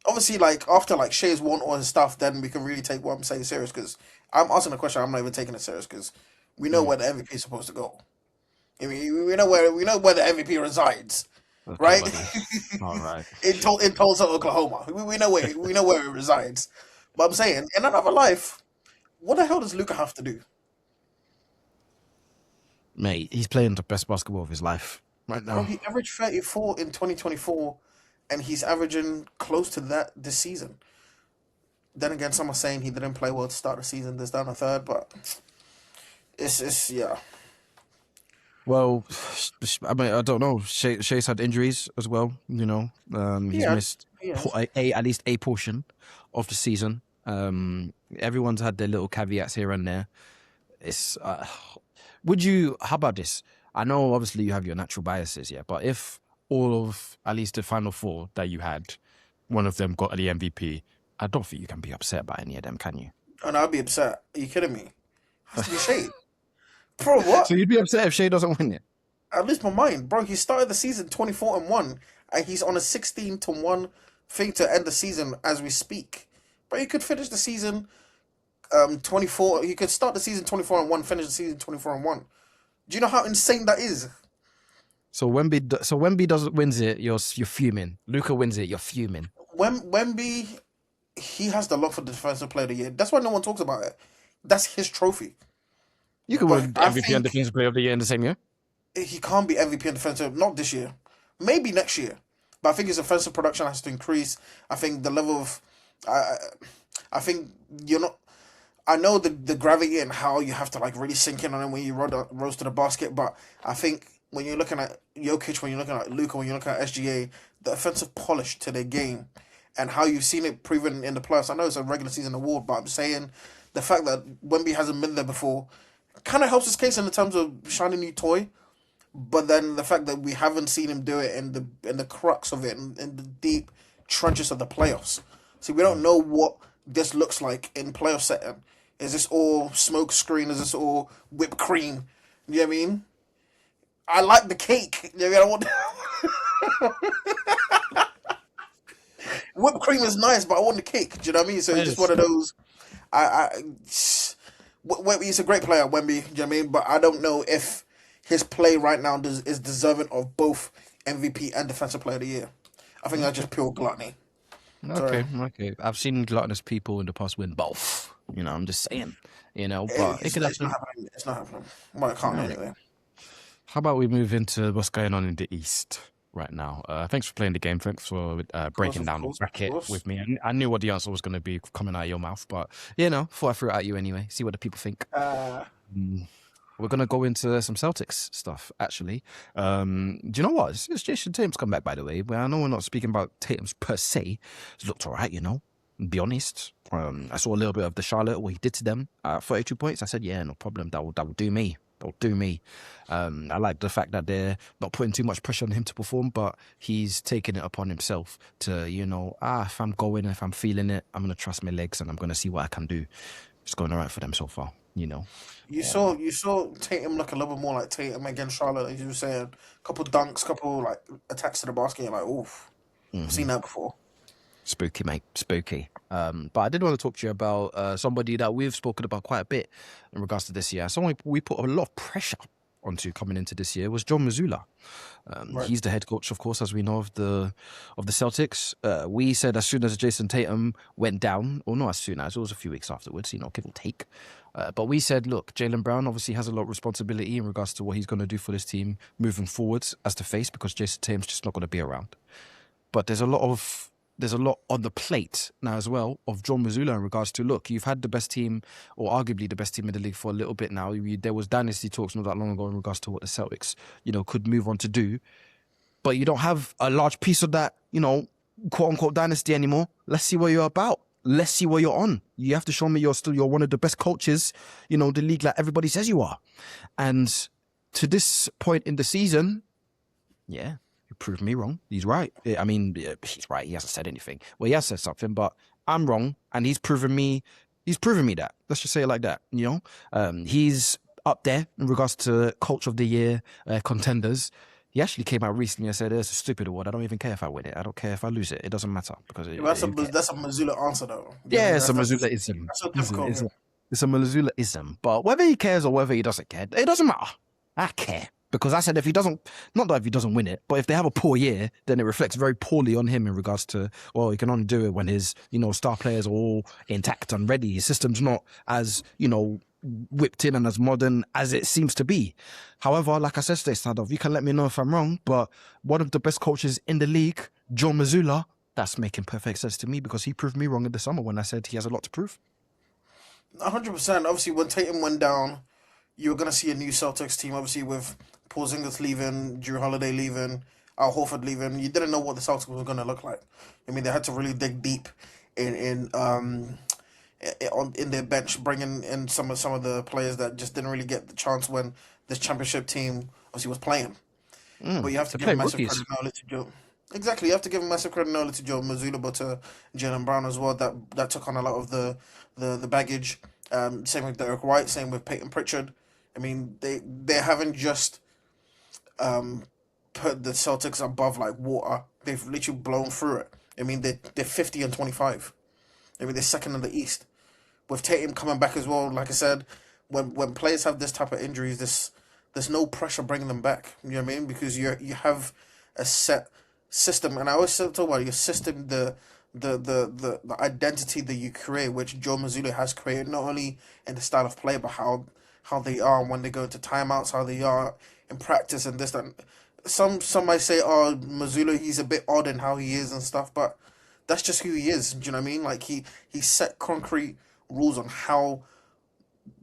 Obviously, like after like Shai's won all his stuff, then we can really take what I'm saying serious. Because I'm asking a question, I'm not even taking it serious because we know where the MVP is supposed to go. I mean, we know where the MVP resides, okay, right? All right. in Tulsa, Oklahoma. We know where it resides. But I'm saying, in another life, what the hell does Luka have to do? Mate, he's playing the best basketball of his life. right Bro, now. he averaged 34 in 2024, and he's averaging close to that this season. Then again, some are saying he didn't play well to start the season. There's down a third, but it's yeah. Well, I mean, I don't know. Shea's had injuries as well. He's Yeah, missed yes. at least a portion of the season. Everyone's had their little caveats here and there. It's would you? How about this? I know obviously you have your natural biases, yeah, but if all of at least the final four that you had, one of them got the MVP, I don't think you can be upset about any of them, can you? And I'd be upset. Are you kidding me? Has to be Shade. Bro, what? So you'd be upset if Shea doesn't win it? I lose my mind. Bro, he started the season 24-1, and he's on a 16-1 thing to end the season as we speak. Bro, he could finish the season 24. He could start the season 24-1, finish the season 24-1. Do you know how insane that is? So Wemby doesn't wins it, you're fuming. Luca wins it, you're fuming. Wemby, he has the lot for the defensive player of the year. That's why no one talks about it. That's his trophy. You can But win I MVP and think Defensive Player of the Year in the same year. he can't be MVP and defensive. Not this year. Maybe next year. But I think his offensive production has to increase. I think the level of, I think you're not. I know the gravity and how you have to like really sink in on him when you rose to the basket. But I think when you're looking at Jokic, when you're looking at Luka, when you're looking at SGA, the offensive polish to their game and how you've seen it proven in the playoffs. I know it's a regular season award, but I'm saying the fact that Wemby hasn't been there before kind of helps his case in the terms of shiny new toy. But then the fact that we haven't seen him do it in the crux of it, in the deep trenches of the playoffs. See, we don't know what this looks like in playoff setting. Is this all smoke screen? Is this all whipped cream? You know what I mean? I like the cake. You know what I want? Whipped cream is nice, but I want the cake. Do you know what I mean? So it's just one of those. He's a great player, Wemby. Do you know what I mean? But I don't know if his play right now is deserving of both MVP and Defensive Player of the Year. I think that's just pure gluttony. Okay. I've seen gluttonous people in the past win both. I'm just saying. But it could It's not happen. happening. It's not happening. Well, it can't anyway. How about we move into what's going on in the East right now? Thanks for playing the game. Thanks for breaking down the bracket with me. I knew what the answer was going to be coming out of your mouth, but thought I threw it at you anyway. See what the people think. We're going to go into some Celtics stuff, actually. Do you know what? It's Jason Tatum's come back, by the way. Well, I know we're not speaking about Tatum's per se. It looked all right, be honest. I saw a little bit of the Charlotte, what he did to them. 32 points. I said, yeah, no problem. That will do me. That'll do me. I like the fact that they're not putting too much pressure on him to perform, but he's taking it upon himself to, if I'm going, if I'm feeling it, I'm going to trust my legs and I'm going to see what I can do. It's going all right for them so far, You saw Tatum look a little bit more like Tatum against Charlotte, as you were saying. Couple dunks, couple like attacks to the basket. You're like, oof, I've seen that before. Spooky, mate. Spooky. But I did want to talk to you about somebody that we've spoken about quite a bit in regards to this year. Someone we put a lot of pressure onto coming into this year was John Mazzulla. Right. He's the head coach, of course, as we know, of the Celtics. We said as soon as Jason Tatum went down, or not as soon as, it was a few weeks afterwards, give or take. But we said, look, Jaylen Brown obviously has a lot of responsibility in regards to what he's going to do for this team moving forwards as the face, because Jason Tatum's just not going to be around. But there's a lot on the plate now as well of John Mazzulla in regards to, look, you've had the best team, or arguably the best team in the league for a little bit now. There was dynasty talks not that long ago in regards to what the Celtics, could move on to do. But you don't have a large piece of that, quote unquote dynasty anymore. Let's see what you're about. Let's see what you're on. You have to show me you're one of the best coaches, the league, like everybody says you are. And to this point in the season, yeah, you proved me wrong. He's right. I mean, he's right. He hasn't said anything. Well, he has said something, but I'm wrong. And he's proven me that. Let's just say it like that. He's up there in regards to Coach of the Year contenders. He actually came out recently and said, it's a stupid award. I don't even care if I win it. I don't care if I lose it. It doesn't matter. Because That's a Mazzulla answer, though. Yeah, it's a Mazzulla-ism. That's so difficult. It's a Mazzulla-ism. But whether he cares or whether he doesn't care, it doesn't matter. I care. Because I said if he doesn't win it, but if they have a poor year, then it reflects very poorly on him in regards to, well, he can only do it when his, star players are all intact and ready. His system's not as, whipped in and as modern as it seems to be. However, like I said, Stateside, you can let me know if I'm wrong, but one of the best coaches in the league, Joe Mazzulla, that's making perfect sense to me because he proved me wrong in the summer when I said he has a lot to prove. 100%. Obviously, when Tatum went down, you were going to see a new Celtics team, obviously, with Porzingis leaving, Drew Holiday leaving, Al Horford leaving. You didn't know what the Celtics was going to look like. I mean, they had to really dig deep in their bench, bringing in some of the players that just didn't really get the chance when this championship team obviously was playing. But you have to They give play massive rookies. credit not only to Joe. Exactly, you have to give massive credit not only to Joe Mazzulla but to Jalen Brown as well. That took on a lot of the baggage. Same with Derek White. Same with Peyton Pritchard. I mean, they haven't just put the Celtics above like water. They've literally blown through it. I mean, they're 50-25. I mean, they're second in the East. With Tatum coming back as well, like I said, when players have this type of injuries, there's no pressure bringing them back. You know what I mean? Because you have a set system, and I always talk about your system, the identity that you create, which Joe Mazzulla has created, not only in the style of play, but how they are when they go to timeouts, how they are in practice, and this that. Some might say, oh, Mazzulla, he's a bit odd in how he is and stuff, but that's just who he is. Do you know what I mean? Like he set concrete rules on how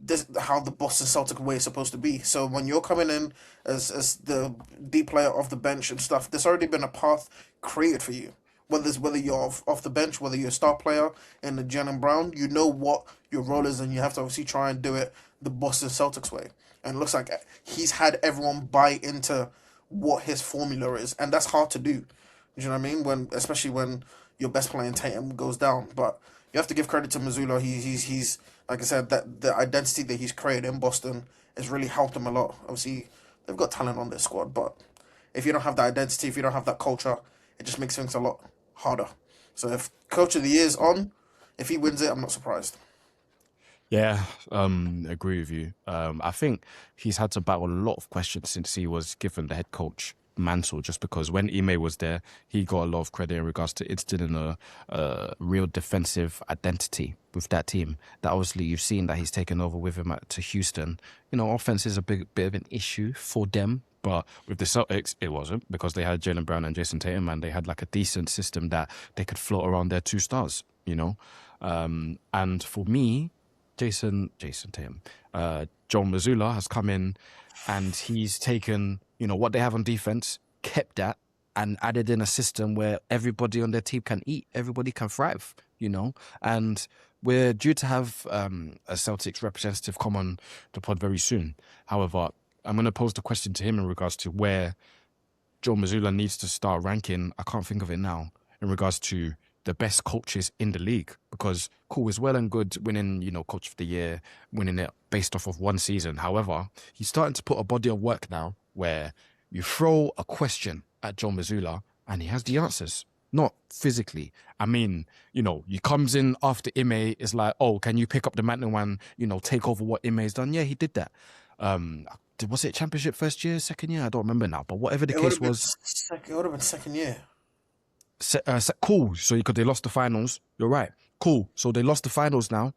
the Boston Celtic way is supposed to be. So when you're coming in as the deep player off the bench and stuff, there's already been a path created for you. Whether you're off the bench, whether you're a star player in the Jalen Brown, you know what your role is, and you have to obviously try and do it the Boston Celtics way. And it looks like he's had everyone buy into what his formula is, and that's hard to do. You know what I mean? Especially when your best player in Tatum goes down. But you have to give credit to Mazzulla. He's like I said, that the identity that he's created in Boston has really helped him a lot. Obviously, they've got talent on their squad, but if you don't have that identity, if you don't have that culture, it just makes things a lot harder. So if Coach of the Year is on, if he wins it, I'm not surprised. Yeah, agree with you. I think he's had to battle a lot of questions since he was given the head coach mantle, just because when Ime was there, he got a lot of credit in regards to instilling a real defensive identity with that team. That obviously you've seen that he's taken over with him to Houston. You know, offense is a bit of an issue for them. But with the Celtics, it wasn't, because they had Jalen Brown and Jason Tatum, and they had like a decent system that they could float around their two stars, you know? And for me, Jason Tatum, John Mazzulla has come in and he's taken, you know, what they have on defense, kept that, and added in a system where everybody on their team can eat, everybody can thrive, you know? And we're due to have a Celtics representative come on the pod very soon. However, I'm going to pose the question to him in regards to where Joe Mazzulla needs to start ranking. I can't think of it now, in regards to the best coaches in the league, because cool is well and good winning, you know, Coach of the Year, winning it based off of one season. However, he's starting to put a body of work now where you throw a question at Joe Mazzulla and he has the answers. Not physically. I mean, you know, he comes in after Ime, is like, oh, can you pick up the mantle and, you know, take over what Ime's done? Yeah, he did that. Was it championship first year, second year? I don't remember now. But whatever the case was, It would have been second year. Cool. So because they lost the finals, you're right. Cool. So they lost the finals now.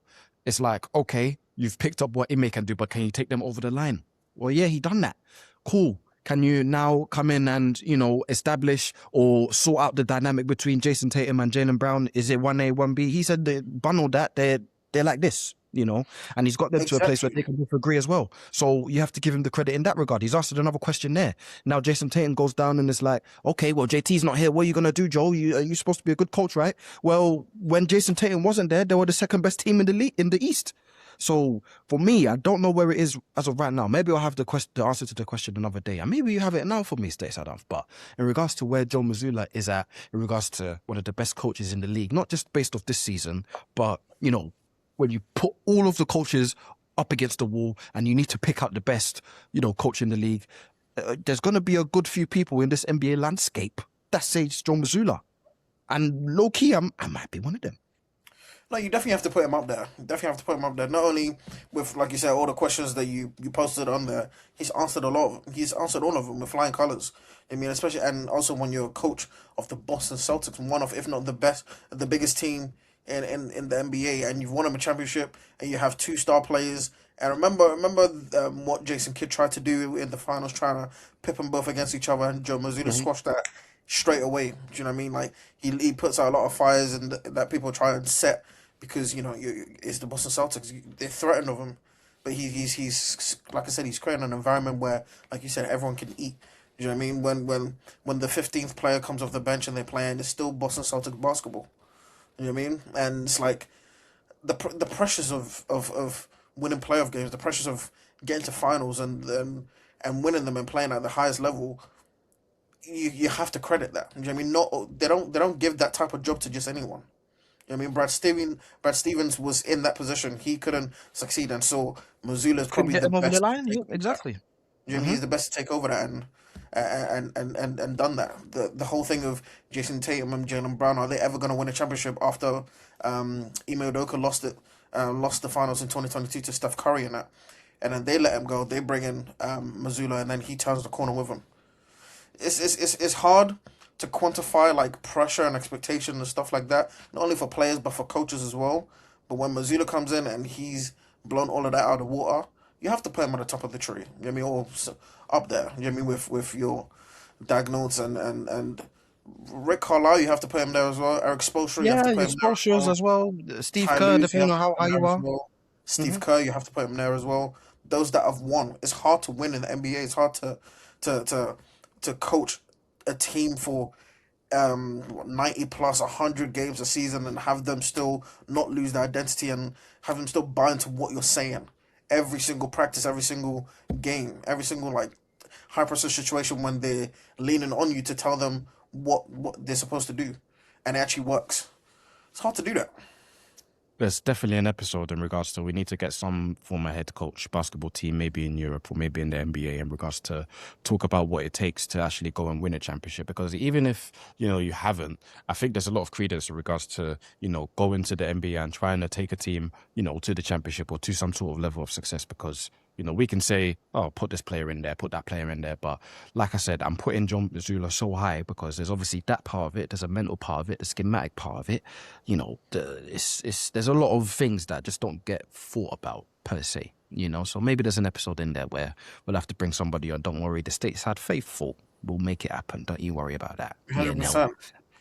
It's like, okay, you've picked up what Ime can do, but can you take them over the line? Well, yeah, he done that. Cool. Can you now come in and, you know, establish or sort out the dynamic between Jason Tatum and Jalen Brown? Is it 1A, 1B? He said they bundled that. They're like this, you know, and he's got them to a place where they can both agree as well. So you have to give him the credit in that regard. He's asked another question there. Now Jason Tatum goes down and it's like, okay, well, JT's not here. What are you going to do, Joe? You're supposed to be a good coach, right? Well, when Jason Tatum wasn't there, they were the second best team in the league, in the East. So for me, I don't know where it is as of right now. Maybe I'll have the answer to the question another day. And maybe you have it now for me, Stateside. But in regards to where Joe Mazzulla is at, in regards to one of the best coaches in the league, not just based off this season, but, you know, when you put all of the coaches up against the wall and you need to pick out the best, you know, coach in the league, there's going to be a good few people in this NBA landscape that say Joe Mazzulla. And low-key, I might be one of them. No, you definitely have to put him up there. You definitely have to put him up there. Not only with, like you said, all the questions that you posted on there, he's answered he's answered all of them with flying colours. I mean, especially, and also when you're a coach of the Boston Celtics, one of, if not the best, the biggest team in the NBA, and you've won him a championship, and you have two star players, And remember what Jason Kidd tried to do in the finals, trying to pit them both against each other, and Joe Mazzulla Mhm. squashed that straight away. Do you know what I mean? Like he puts out a lot of fires and that people try and set because it's the Boston Celtics. They're threatened of him, but he's like I said, he's creating an environment where, like you said, everyone can eat. Do you know what I mean? When the 15th player comes off the bench and they're playing, it's still Boston Celtics basketball. You know what I mean? And it's like the pressures of winning playoff games, the pressures of getting to finals and winning them and playing at the highest level, you have to credit that. You know what I mean? Not they don't give that type of job to just anyone. You know what I mean? Brad Stevens was in that position. He couldn't succeed, and so Missoula is Couldn't probably get the him over the best to line. take Yep, over that. exactly. You know what I mean? Hmm. He's the best to take over that and done that. The whole thing of Jason Tatum and Jalen Brown, are they ever going to win a championship after Ime Udoka lost the finals in 2022 to Steph Curry and that, and then they let him go. They bring in Missoula, and then he turns the corner with him. It's hard to quantify like pressure and expectation and stuff like that, not only for players but for coaches as well. But when Missoula comes in and he's blown all of that out of the water, you have to put him at the top of the tree. You know what I mean? Or up there. You know what I mean? With your Dagnotes and Rick Carlisle, you have to put him there as well. Eric Spoelstra, you have Yeah, to put your him there as Sculptures well. as well. Steve Ty Kerr, Lue, you depending have on to put how him high you there as are. well. Hmm. Steve Kerr, you have to put him there as well. Those that have won, it's hard to win in the NBA. It's hard to to to coach a team for 90 plus 100 games a season and have them still not lose their identity and have them still buy into what you're saying every single practice, every single game, every single like high pressure situation when they're leaning on you to tell them what they're supposed to do, and it actually works. It's hard to do that. There's definitely an episode in regards to we need to get some former head coach, basketball team, maybe in Europe or maybe in the NBA, in regards to talk about what it takes to actually go and win a championship. Because even if you haven't, I think there's a lot of credence in regards to going to the NBA and trying to take a team to the championship or to some sort of level of success. Because we can say, oh, put this player in there, put that player in there. But like I said, I'm putting John Mazzulla so high because there's obviously that part of it. There's a mental part of it, the schematic part of it. There's a lot of things that just don't get thought about per se. So maybe there's an episode in there where we'll have to bring somebody on. Don't worry, the Stateside faithful will make it happen. Don't you worry about that. Yeah, no.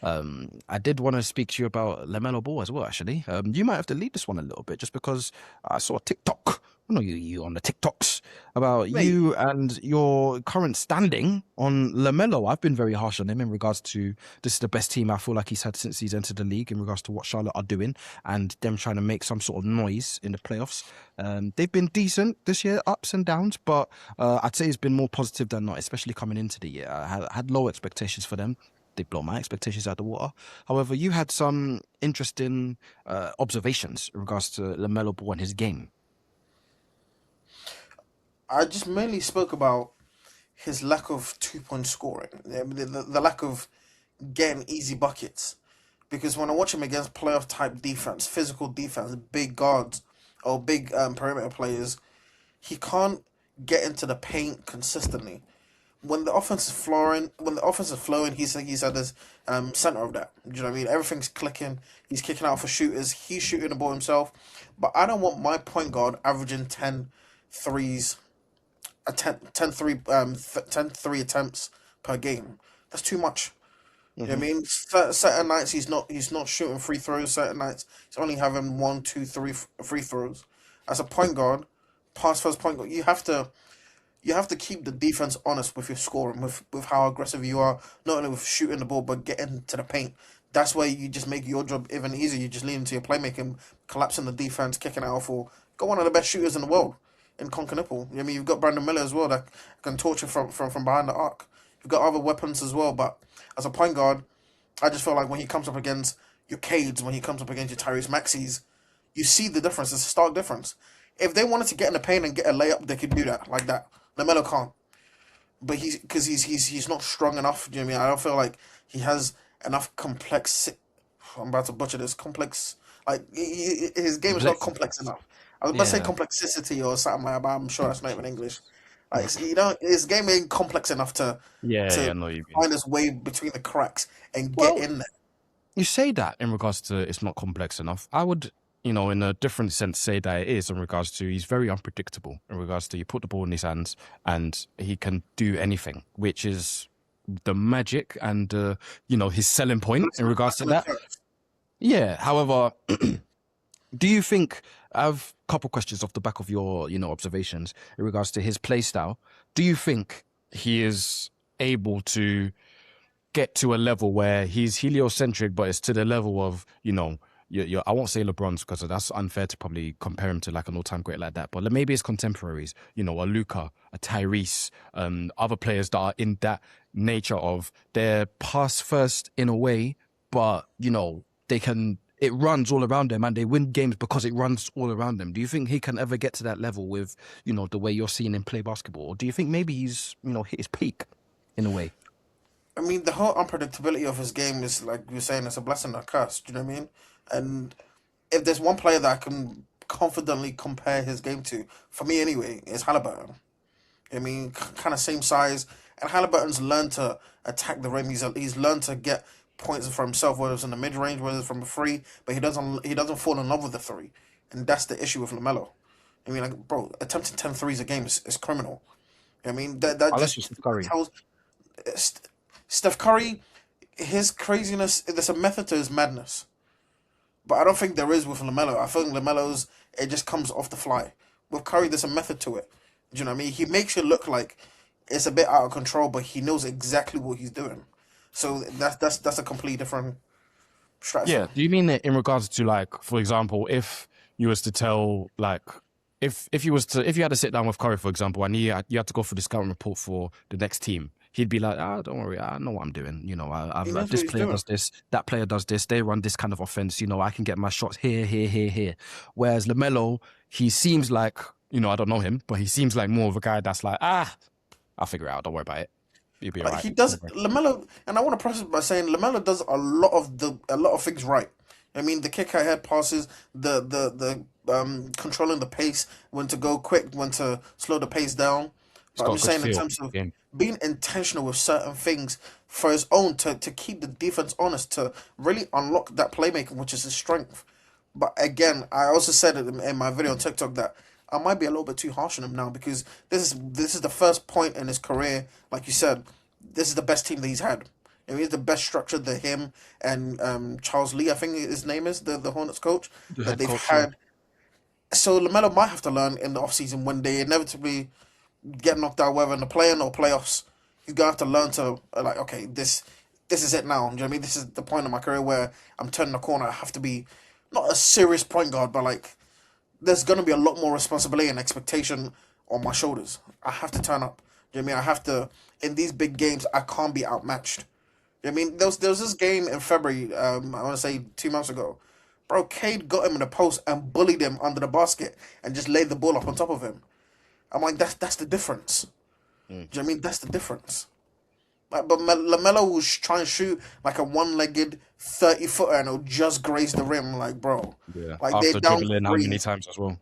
100%. I did want to speak to you about LaMelo Ball as well, actually. You might have to lead this one a little bit just because I saw a TikTok. I know you on the TikToks about Mate, you and your current standing on LaMelo. I've been very harsh on him in regards to this is the best team I feel like he's had since he's entered the league in regards to what Charlotte are doing and them trying to make some sort of noise in the playoffs. They've been decent this year, ups and downs, but I'd say it's been more positive than not, especially coming into the year. I had low expectations for them. They blow my expectations out the water. However, you had some interesting observations in regards to LaMelo Ball and his game. I just mainly spoke about his lack of 2 point scoring, the lack of getting easy buckets. Because when I watch him against playoff type defense, physical defense, big guards or big perimeter players, he can't get into the paint consistently. When the offense is flowing, he's at this center of that. Do you know what I mean? Everything's clicking. He's kicking out for shooters. He's shooting the ball himself. But I don't want my point guard averaging 10 threes, 10 3 attempts per game. That's too much. You know what I Hmm. mean? Certain nights he's not shooting free throws. Certain nights he's only having one, two, three free throws. As a point guard, pass first point guard, you have to keep the defense honest with your scoring, with how aggressive you are, not only with shooting the ball but getting to the paint. That's where you just make your job even easier. You just lean into your playmaking, collapsing the defense, kicking out for got one of the best shooters in the world in Concanipple. I mean, you've got Brandon Miller as well that can torture from behind the arc. You've got other weapons as well, but as a point guard, I just feel like when he comes up against your Cades, when he comes up against your Tyrese Maxey's, you see the difference. It's a stark difference. If they wanted to get in the paint and get a layup, they could do that like that. LaMelo can't, but he's not strong enough. Do you know what I mean? I don't feel like he has enough complex. I'm about to butcher this complex. Like his game is not Complexity. complex enough. I was about to say Yeah. complexity or something like that, but I'm sure that's not even English. Like his game ain't complex enough to Yeah, to I know what you mean. find his way between the cracks and get Well, in there. you say that in regards to it's not complex enough. I would. in a different sense, say that it is in regards to he's very unpredictable in regards to you put the ball in his hands and he can do anything, which is the magic and his selling point in regards to that. Yeah. However, do you think I have a couple questions off the back of your observations in regards to his play style? Do you think he is able to get to a level where he's heliocentric, but it's to the level of, I won't say LeBron's because that's unfair to probably compare him to like an all-time great like that. But maybe his contemporaries, a Luka, a Tyrese, other players that are in that nature of they're pass first in a way, but, it runs all around them and they win games because it runs all around them. Do you think he can ever get to that level with, the way you're seeing him play basketball? Or do you think maybe he's, hit his peak in a way? I mean, the whole unpredictability of his game is, like you're saying, it's a blessing and a curse. Do you know what I mean? And if there's one player that I can confidently compare his game to, for me anyway, is Halliburton. I mean, kind of same size, and Halliburton's learned to attack the rim. He's learned to get points for himself, whether it's in the mid range, whether it's from a three, but he doesn't fall in love with the three, and that's the issue with LaMelo. I mean, like, bro, attempting 10 threes a game is criminal. I mean, that Unless just you're Steph Curry. tells Steph Curry, his craziness. There's a method to his madness, but I don't think there is with LaMelo. I think LaMelo's, it just comes off the fly. With Curry, there's a method to it. Do you know what I mean? He makes it look like it's a bit out of control, but he knows exactly what he's doing. So that's a completely different strategy. Yeah. Do you mean that in regards to, like, for example, if you was to tell, like, if you had to sit down with Curry, for example, and you had to go through the scouting report for the next team, he'd be like, don't worry, I know what I'm doing. He knows This what he's player doing. does this, that player does this, they run this kind of offense, I can get my shots here, here, here, here. Whereas LaMelo, he seems like, I don't know him, but he seems like more of a guy that's like, I'll figure it out, don't worry about it. You'll be all But right. he does LaMelo, and I want to preface by saying LaMelo does a lot of things right. I mean, the kick ahead passes, the controlling the pace, when to go quick, when to slow the pace down. He's But I'm got a just good saying in feel terms for the of game. being intentional with certain things for his own to keep the defense honest, to really unlock that playmaking, which is his strength. But again, I also said it in my video on TikTok that I might be a little bit too harsh on him now, because this is the first point in his career, like you said, this is the best team that he's had. I mean, it's the best structure that him and Charles Lee, I think his name is, the Hornets coach, The that head they've coach, yeah. had. So LaMelo might have to learn in the offseason when they inevitably get knocked out, whether in the play-in or playoffs. He's gonna have to learn to like, okay, this is it now. Do you know what I mean? This is the point of my career where I'm turning the corner. I have to be not a serious point guard, but like there's gonna be a lot more responsibility and expectation on my shoulders. I have to turn up. Do you know what I mean? I have to, in these big games. I can't be outmatched. You know what I mean, there was this game in February. I want to say 2 months ago. Bro, Cade got him in the post and bullied him under the basket and just laid the ball up on top of him. I'm like, that's the difference. Do you know what I mean? That's the difference. Like, but LaMelo will try and shoot like a one-legged 30-footer and it'll just graze the rim. Like, bro, Yeah. like After dribbling how many times as well?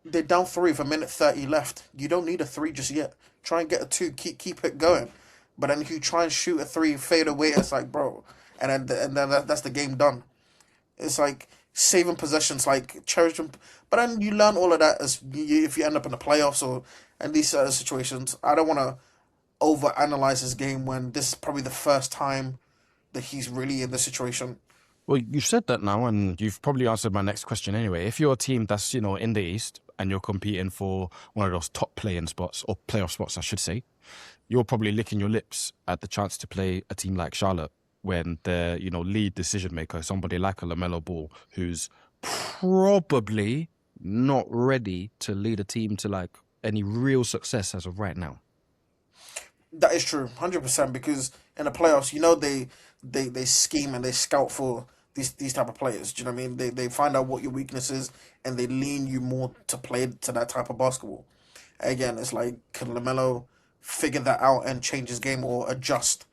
they're down three with a minute 30 left. You don't need a three just yet. Try and get a two. Keep it going. But then if you try and shoot a three, fade away, it's like, bro, and then that's the game done. It's like saving possessions, like cherishing. But then you learn all of that if you end up in the playoffs or in these situations. I don't want to overanalyze his game when this is probably the first time that he's really in this situation. Well, you've said that now, and you've probably answered my next question anyway. If you're a team that's, in the East and you're competing for one of those top playing spots, or playoff spots, I should say, you're probably licking your lips at the chance to play a team like Charlotte when their, lead decision maker, somebody like a LaMelo Ball, who's probably not ready to lead a team to like any real success as of right now. That is true, 100%. Because in the playoffs, they scheme and they scout for these type of players. Do you know what I mean? They find out what your weakness is and they lean you more to play to that type of basketball. Again, it's like, can LaMelo figure that out and change his game or adjust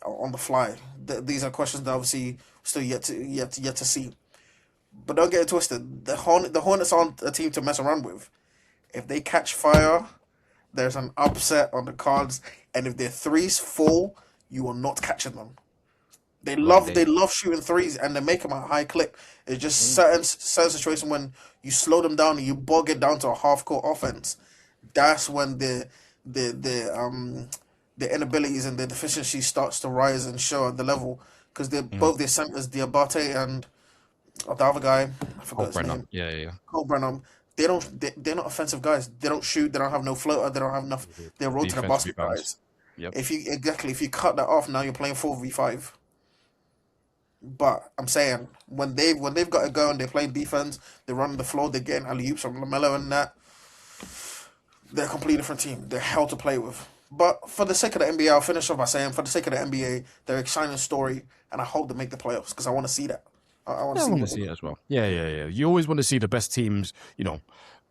on the fly? These are questions that obviously still yet to see. But don't get it twisted. The Hornets aren't a team to mess around with. If they catch fire, there's an upset on the cards, and if their threes fall, you are not catching them. when they they love shooting threes and they make them at a high clip. It's just certain situation when you slow them down and you bog it down to a half court offense. That's when the the um the inabilities and the deficiency starts to rise and show at the level because they're mm, both their centers, Diabate and the other guy, I forgot Cole his Brenner. name, Yeah, yeah, yeah. Cole Brenham. They're not offensive guys. They don't shoot. They don't have no floater. They don't have enough. They're road to the Defense basket rebounds. guys. Yep. If you cut that off, now you're playing 4v5. But I'm saying when they've got to go and they're playing defense, they're running the floor, they're getting alley oops from LaMelo and that. They're a completely different team. They're hell to play with. But for the sake of the NBA, I'll finish off by saying, for the sake of the NBA, they're an exciting story, and I hope they make the playoffs because I want to see that. I want Yeah, to I see want to what. see it as well. Yeah, yeah, yeah. You always want to see the best teams, in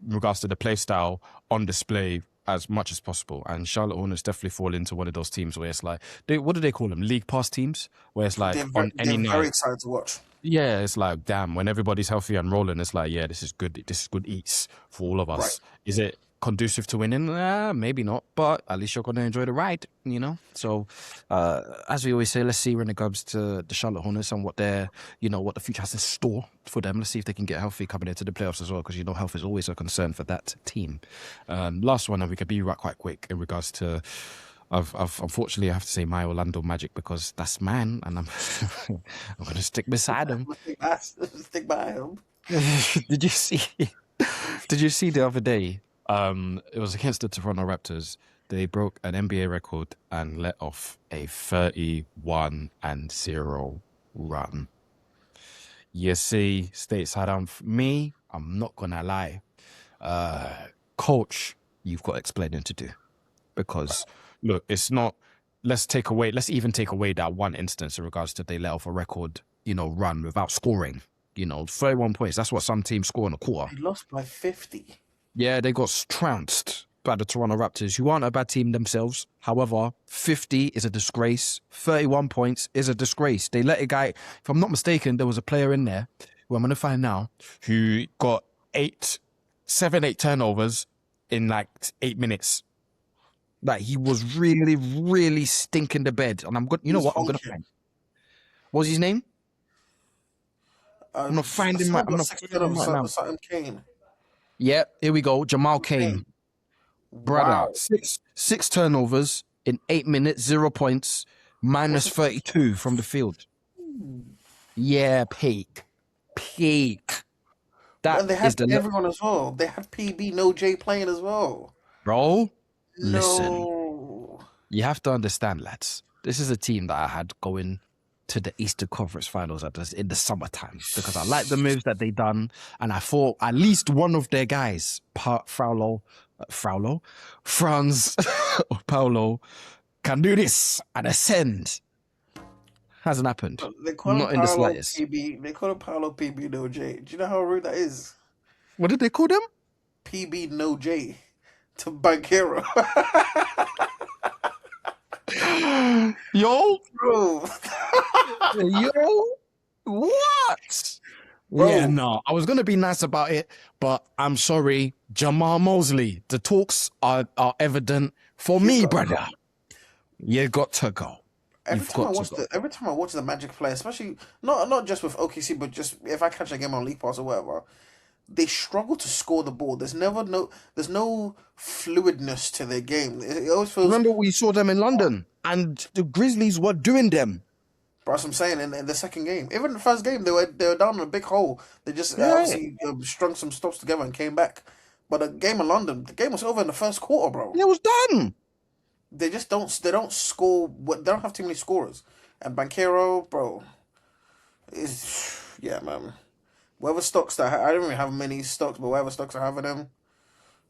regards to the play style on display as much as possible. And Charlotte Hornets definitely fall into one of those teams where it's like, what do they call them? League pass teams? Where it's like on any They're very night, excited to watch. yeah, it's like, damn, when everybody's healthy and rolling, it's like, yeah, this is good. This is good eats for all of Right. us. Is it conducive to winning? Maybe not, but at least you're going to enjoy the ride. So, as we always say, let's see when it comes to the Charlotte Hornets and what what the future has in store for them. Let's see if they can get healthy coming into the playoffs as well, because health is always a concern for that team. Last one, and we could be right quite quick in regards to. I've unfortunately I have to say my Orlando Magic because that's man, and I'm I'm gonna stick beside him. Stick by him. Did you see? Did you see the other day? It was against the Toronto Raptors. They broke an NBA record and let off a 31-0 run. You see, stateside. I'm not gonna lie. Coach, you've got explaining to do. Because look, it's not. Let's even take away that one instance in regards to they let off a record, run without scoring. 31 points. That's what some teams score in a quarter. They lost by 50. Yeah, they got trounced by the Toronto Raptors, who aren't a bad team themselves. However, 50 is a disgrace. 31 points is a disgrace. They let a guy, if I'm not mistaken, there was a player in there who I'm going to find now, who got 8 turnovers in like 8 minutes. Like he was really, really stinking the bed. And I'm good. You know what? I'm going to find. What's his name? I'm going to find him right now. Something Kane. Yeah, here we go. Jamal Kane. Brother, Wow. six turnovers in 8 minutes, 0 points, minus 32 from the field. Yeah, peak. And they had everyone as well. They had PB No J playing as well. Bro, No. listen. You have to understand, lads. This is a team that I had going to the Eastern Conference Finals in the summertime because I like the moves that they done, and I thought at least one of their guys, Franz or Paulo, can do this and ascend. Hasn't happened. They call Not him in the Paolo slightest. PB. They call him Paolo PB No J. Do you know how rude that is? What did they call them? PB No J to Banquero. Yo, Bro. yo, what? Bro. Yeah, no, I was going to be nice about it, but I'm sorry. Jamal Mosley, the talks are evident for me, brother. You got to go. Every time I watch the Magic play, especially not just with OKC, but just if I catch a game on League Pass or whatever, they struggle to score the ball. There's no fluidness to their game. It always feels. Remember we saw them in London, and the Grizzlies were doing them. But as I'm saying, in the second game, even in the first game, they were down in a big hole. They just obviously strung some stops together and came back. But the game in London, the game was over in the first quarter, bro. It was done. They just don't. They don't score. They don't have too many scorers. And Banquero, bro, is man. Whatever stocks that I don't even have many stocks, but whatever stocks I have in them,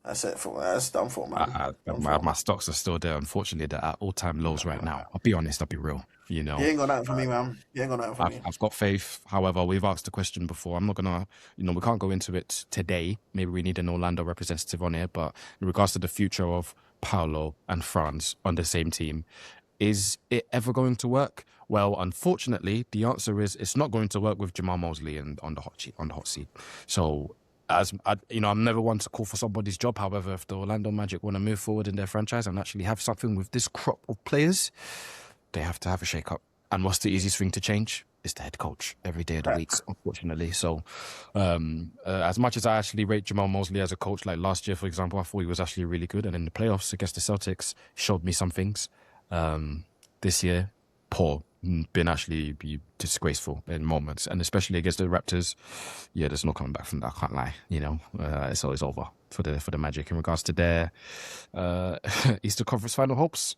that's done for, man. My stocks are still there. Unfortunately, they're at all-time lows right now. I'll be honest. I'll be real. You ain't got nothing for me, man. You ain't got nothing for me. I've got faith. However, we've asked the question before. I'm not gonna, we can't go into it today. Maybe we need an Orlando representative on here. But in regards to the future of Paolo and Franz on the same team, is it ever going to work? Well, unfortunately, the answer is it's not going to work with Jamal Mosley and on the hot seat. So, I'm never one to call for somebody's job. However, if the Orlando Magic want to move forward in their franchise and actually have something with this crop of players, they have to have a shake-up. And what's the easiest thing to change? It's the head coach every day of the week, unfortunately. So, as much as I actually rate Jamal Mosley as a coach, like last year, for example, I thought he was actually really good. And in the playoffs against the Celtics, showed me some things. This year, poor, been actually be disgraceful in moments. And especially against the Raptors, yeah, there's no coming back from that, I can't lie. It's always over for the Magic in regards to their Eastern Conference final hopes,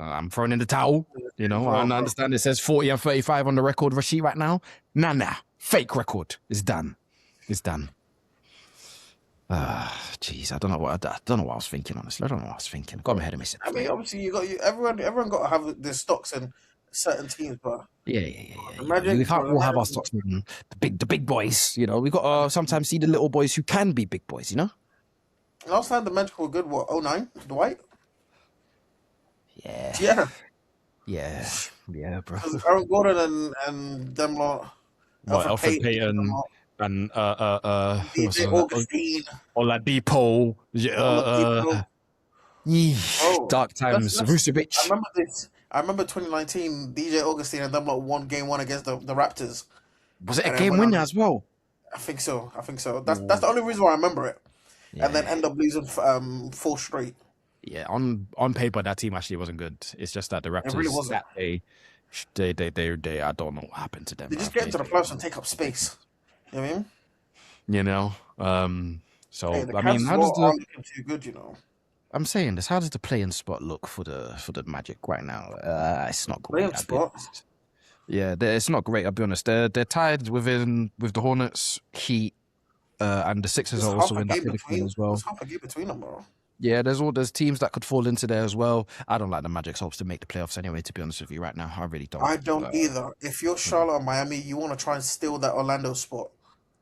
I'm throwing in the towel, and I understand it says 40 and 35 on the record sheet right now. Nah, fake record. It's done. Jeez, I don't know what I was thinking, honestly. I don't know what I was thinking. Got my head in my sense. I mean, obviously, everyone got to have their stocks in certain teams, but yeah. The Magic, We can't all have our stocks in the big boys. We got to sometimes see the little boys who can be big boys. Last time the Magic were good, what, 09? Dwight? Yeah, bro. Aaron Gordon and them lot. Alfred Payton and DJ Augustine. Oladipo. Dark times. Vucevic. I remember 2019. DJ Augustine and them lot won game 1 against the Raptors. Was it a game winner as well? I think so. That's the only reason why I remember it. Yeah. And then end up losing 4 straight. Yeah, on paper that team actually wasn't good. It's just that the Raptors really wasn't. They I don't know what happened to them. They just get into the playoffs and take up space. You know what I mean? So hey, I mean, how does too good, I'm saying this. How does the play-in spot look for the Magic right now? It's not great. Play-in spot. Yeah, it's not great. I'll be honest. They're tied with the Hornets, Heat, and the Sixers are also in that between as well. There's half a game between them, bro. Yeah, there's teams that could fall into there as well. I don't like the Magic's hopes to make the playoffs anyway, to be honest with you right now. I really don't. I don't either. If you're Charlotte or Miami, you want to try and steal that Orlando spot.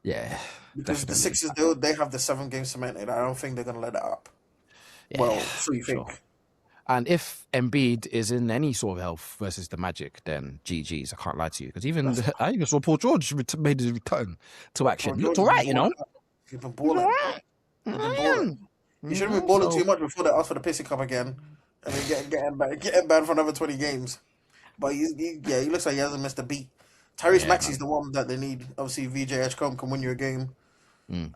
Yeah. Because the Sixers, they have the 7 games cemented. I don't think they're going to let it up. Yeah, well, so you think. Sure. And if Embiid is in any sort of health versus the Magic, then GG's. I can't lie to you. Because I even saw Paul George made his return to action. He looked all right, He's been balling. He shouldn't be balling too much before they ask for the Pissy Cup again, and then getting banned for another 20 games. But he looks like he hasn't missed a beat. Tyrese Maxey's the one that they need. Obviously, VJ Edgecombe can win you a game.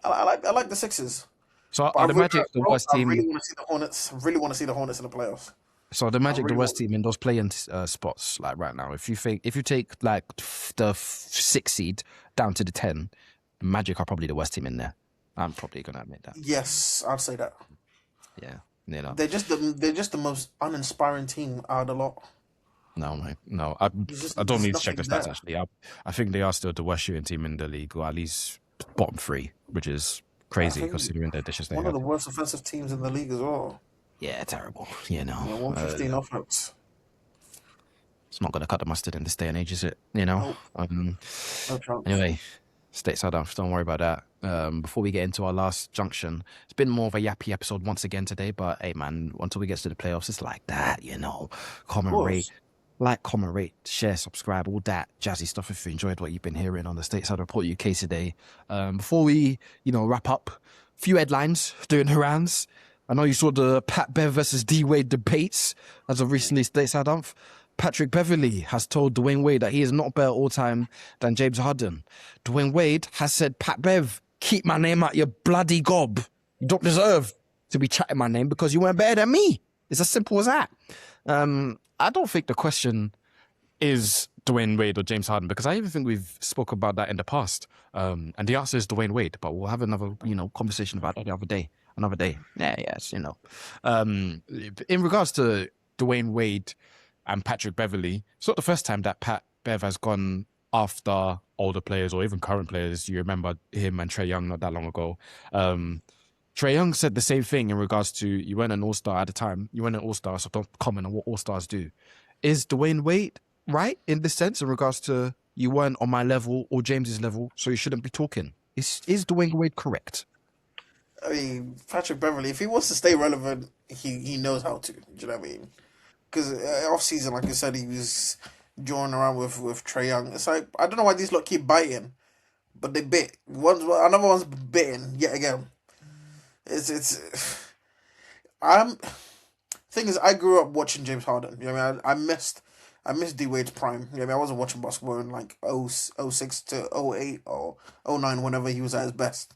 I like the Sixers. So are the Magic the worst team? I really want to see the Hornets. Really want to see the Hornets in the playoffs. So are the Magic the worst team in those play-in spots like right now? If you take like the 6 seed down to the 10, the Magic are probably the worst team in there. I'm probably gonna admit that. Yes, I'd say that. Yeah, they're just the most uninspiring team out of the lot. No, mate. No, I don't need to check the stats actually. I think they are still the worst shooting team in the league, or at least bottom 3, which is crazy considering the dishes they have. One of the worst offensive teams in the league as well. Yeah, terrible. 115 offense. It's not going to cut the mustard in this day and age, is it? Nope. No anyway, Stateside, don't worry about that. Before we get into our last junction, it's been more of a yappy episode once again today, but hey, man, until we get to the playoffs, it's like that, comment, rate, share, subscribe, all that jazzy stuff if you enjoyed what you've been hearing on the Stateside Report UK today. Before we, wrap up, a few headlines doing the rounds. I know you saw the Pat Bev versus D Wade debates as of recently, Stateside Umph. Patrick Beverley has told Dwayne Wade that he is not better all-time than James Harden. Dwayne Wade has said, Pat Bev, keep my name out your bloody gob. You don't deserve to be chatting my name because you weren't better than me. It's as simple as that. I don't think the question is Dwayne Wade or James Harden, because I even think we've spoke about that in the past. And the answer is Dwayne Wade, but we'll have another, conversation about that another day. Yes. In regards to Dwayne Wade and Patrick Beverley, it's not the first time that Pat Bev has gone after older players or even current players. You remember him and Trae Young not that long ago. Trae Young said the same thing in regards to, you weren't an all-star at the time. You weren't an all-star, so don't comment on what all-stars do. Is Dwayne Wade right in this sense in regards to you weren't on my level or James's level, so you shouldn't be talking? Is Dwayne Wade correct? I mean, Patrick Beverley, if he wants to stay relevant, he knows how to. Do you know what I mean? Because off-season, like I said, he was drawing around with Trae Young. It's like, I don't know why these lot keep biting, but they bit. Another one's bitten yet again. Thing is, I grew up watching James Harden. You know what I mean? I missed I miss D Wade's prime. I mean, I wasn't watching basketball in like 06 to 08 or 09 whenever he was at his best.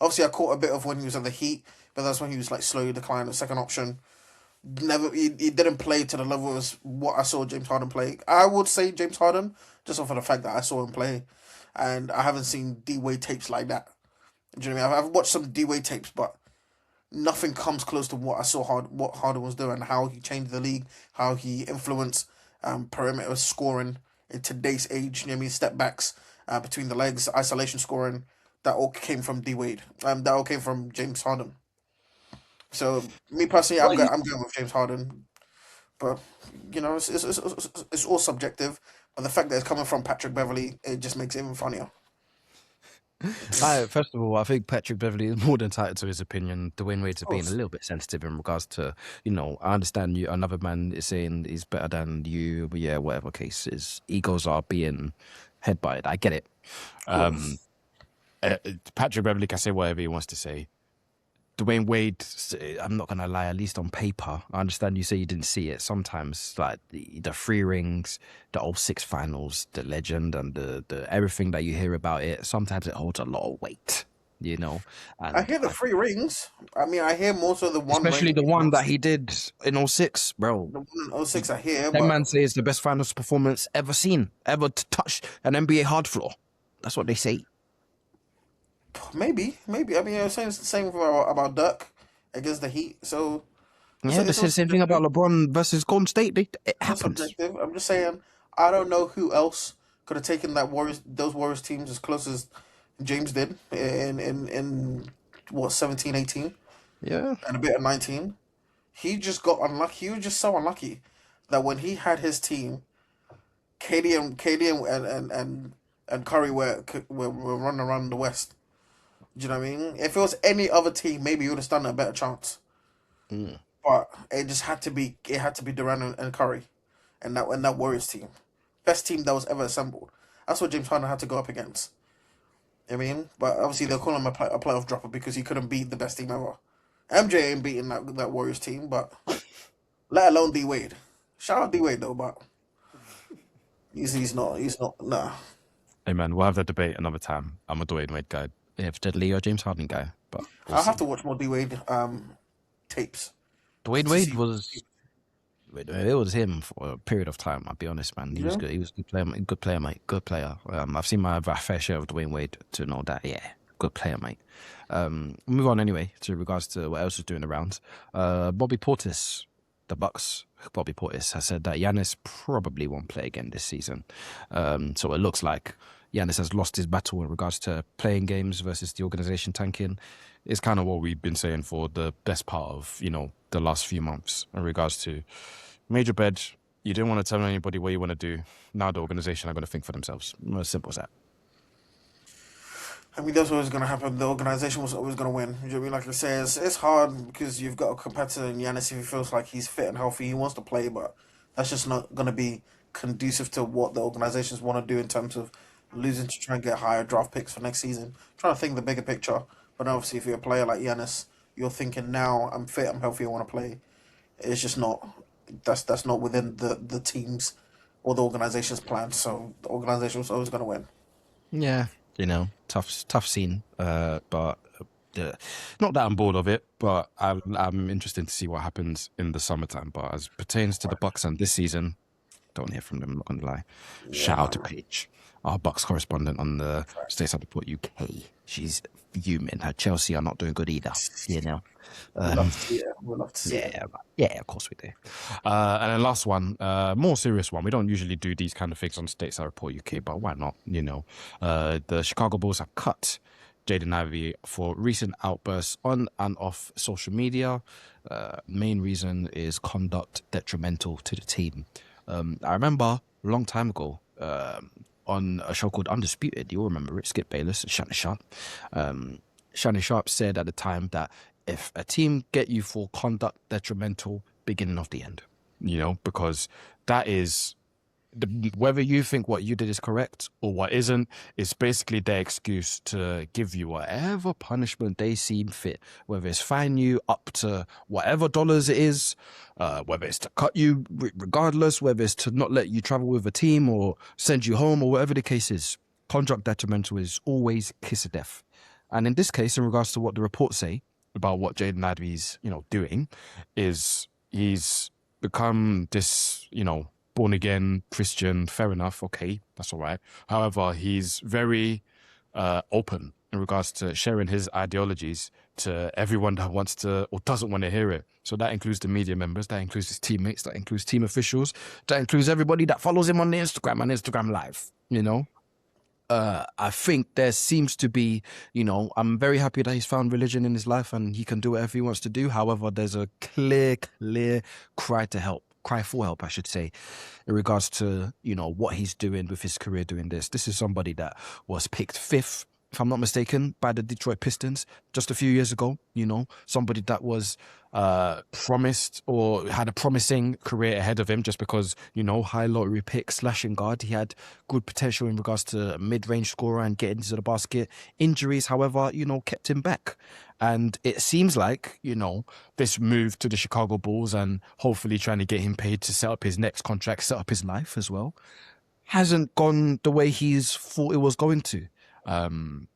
Obviously, I caught a bit of when he was at the Heat, but that's when he was like slowly declining. The second option, never he didn't play to the level as what I saw James Harden play. I would say James Harden just off of the fact that I saw him play, and I haven't seen D Wade tapes like that. Do you know what I mean? I've watched some D Wade tapes, but nothing comes close to what I saw what Harden was doing, how he changed the league, how he influenced perimeter scoring in today's age. You know what I mean? Step backs between the legs, isolation scoring. That all came from D Wade. That all came from James Harden. So me personally, I'm going with James Harden, but you know it's all subjective. But the fact that it's coming from Patrick Beverley, it just makes it even funnier. First of all, I think Patrick Beverley is more than entitled to his opinion. Dwayne Wade's Of being a course. little bit sensitive in regards to, I understand you. Another man is saying he's better than you, but yeah, whatever case is, egos are being headbutted. I get it. Of course. Patrick Beverley can say whatever he wants to say. Dwayne Wade, I'm not gonna lie, at least on paper, I understand you say you didn't see it. Sometimes, like the three rings, the '06 finals, the legend, and the everything that you hear about it, sometimes it holds a lot of weight, I And hear the three rings. I mean, I hear most of the one especially ring the in one that 06. he did in '06, bro. The one in 06 I hear, That but man says the best finals performance ever seen, ever to touch an NBA hard floor. That's what they say. maybe. I mean, you're saying it's the same about Dirk against the Heat. So Yeah, they it's say all the same thing subjective. about LeBron versus Golden State. It It's all happens. subjective. I'm just saying. I don't know who else could have taken those Warriors teams as close as James did in what 17, 18, Yeah. and a bit of 19. He just got unlucky. He was just so unlucky that when he had his team, KD and Curry were running around the West. Do you know what I mean? If it was any other team, maybe he would have done a better chance. Mm. But it had to be Durant and Curry, and that Warriors team, best team that was ever assembled. That's what James Harden had to go up against. I mean, but obviously they'll call him a playoff dropper because he couldn't beat the best team ever. MJ ain't beating that Warriors team, but let alone D Wade. Shout out D Wade though, but he's not nah. Hey man, we'll have that debate another time. I'm a Dwayne Wade guy. If Lee or James Harden guy, but we'll I'll have see. to watch more D Wade tapes Dwayne to Wade see. was it was him for a period of time. I'll be honest, man. He was Yeah, good. He was a good player, good player, mate. Good player. I've seen my fair share of Dwayne Wade to know that. Yeah, good player, mate. Move on anyway to regards to what else is doing around. Bobby Portis, the Bucks. Bobby Portis has said that Giannis probably won't play again this season. So it looks like Giannis has lost his battle in regards to playing games versus the organization tanking. It's kind of what we've been saying for the best part of, the last few months in regards to major bed. You didn't want to tell anybody what you want to do. Now the organization are going to think for themselves. As simple as that. I mean that's always gonna happen. The organization was always gonna win. You know what I mean? Like I say, it's hard because you've got a competitor in Giannis. If he feels like he's fit and healthy, he wants to play, but that's just not gonna be conducive to what the organizations want to do in terms of losing to try and get higher draft picks for next season. Trying to think the bigger picture, but obviously if you're a player like Giannis, you're thinking now I'm fit, I'm healthy, I want to play. It's just not. That's not within the teams or the organization's plan. So the organization was always gonna win. Yeah, tough scene. But not that I'm bored of it, but I'm interested to see what happens in the summertime. But as pertains to the Bucks and this season, don't hear from them. I'm not gonna lie. Yeah, Shout out to man. Paige, our Bucks correspondent on the Stateside Report UK. She's fuming. Her Chelsea are not doing good either. We Um, love to see it. We love to see it. yeah, of course we do. And then last one, more serious one. We don't usually do these kind of things on Stateside Report UK, but why not? The Chicago Bulls have cut Jaden Ivey for recent outbursts on and off social media. Main reason is conduct detrimental to the team. I remember a long time ago on a show called Undisputed. You'll remember it. Skip Bayless and Shannon Sharp. Shannon Sharp said at the time that if a team get you for conduct detrimental, beginning of the end, because that is whether you think what you did is correct or what isn't, is basically their excuse to give you whatever punishment they seem fit. Whether it's fine you up to whatever dollars it is, whether it's to cut you regardless, whether it's to not let you travel with a team or send you home or whatever the case is. Conduct detrimental is always kiss of death. And in this case, in regards to what the reports say about what Jaden Ivey's, doing, is he's become this, born again Christian. Fair enough. Okay, that's all right. However, he's very open in regards to sharing his ideologies to everyone that wants to or doesn't want to hear it. So that includes the media members, that includes his teammates, that includes team officials, that includes everybody that follows him on the Instagram and Instagram Live, I think there seems to be, I'm very happy that he's found religion in his life and he can do whatever he wants to do. However, there's a clear cry for help, I should say, in regards to, what he's doing with his career doing this. This is somebody that was picked 5th, if I'm not mistaken, by the Detroit Pistons just a few years ago, somebody that was promised or had a promising career ahead of him just because, high lottery pick, slashing guard. He had good potential in regards to mid-range scorer and getting into the basket. Injuries, however, kept him back. And it seems like, this move to the Chicago Bulls and hopefully trying to get him paid to set up his next contract, set up his life as well, hasn't gone the way he's thought it was going to. And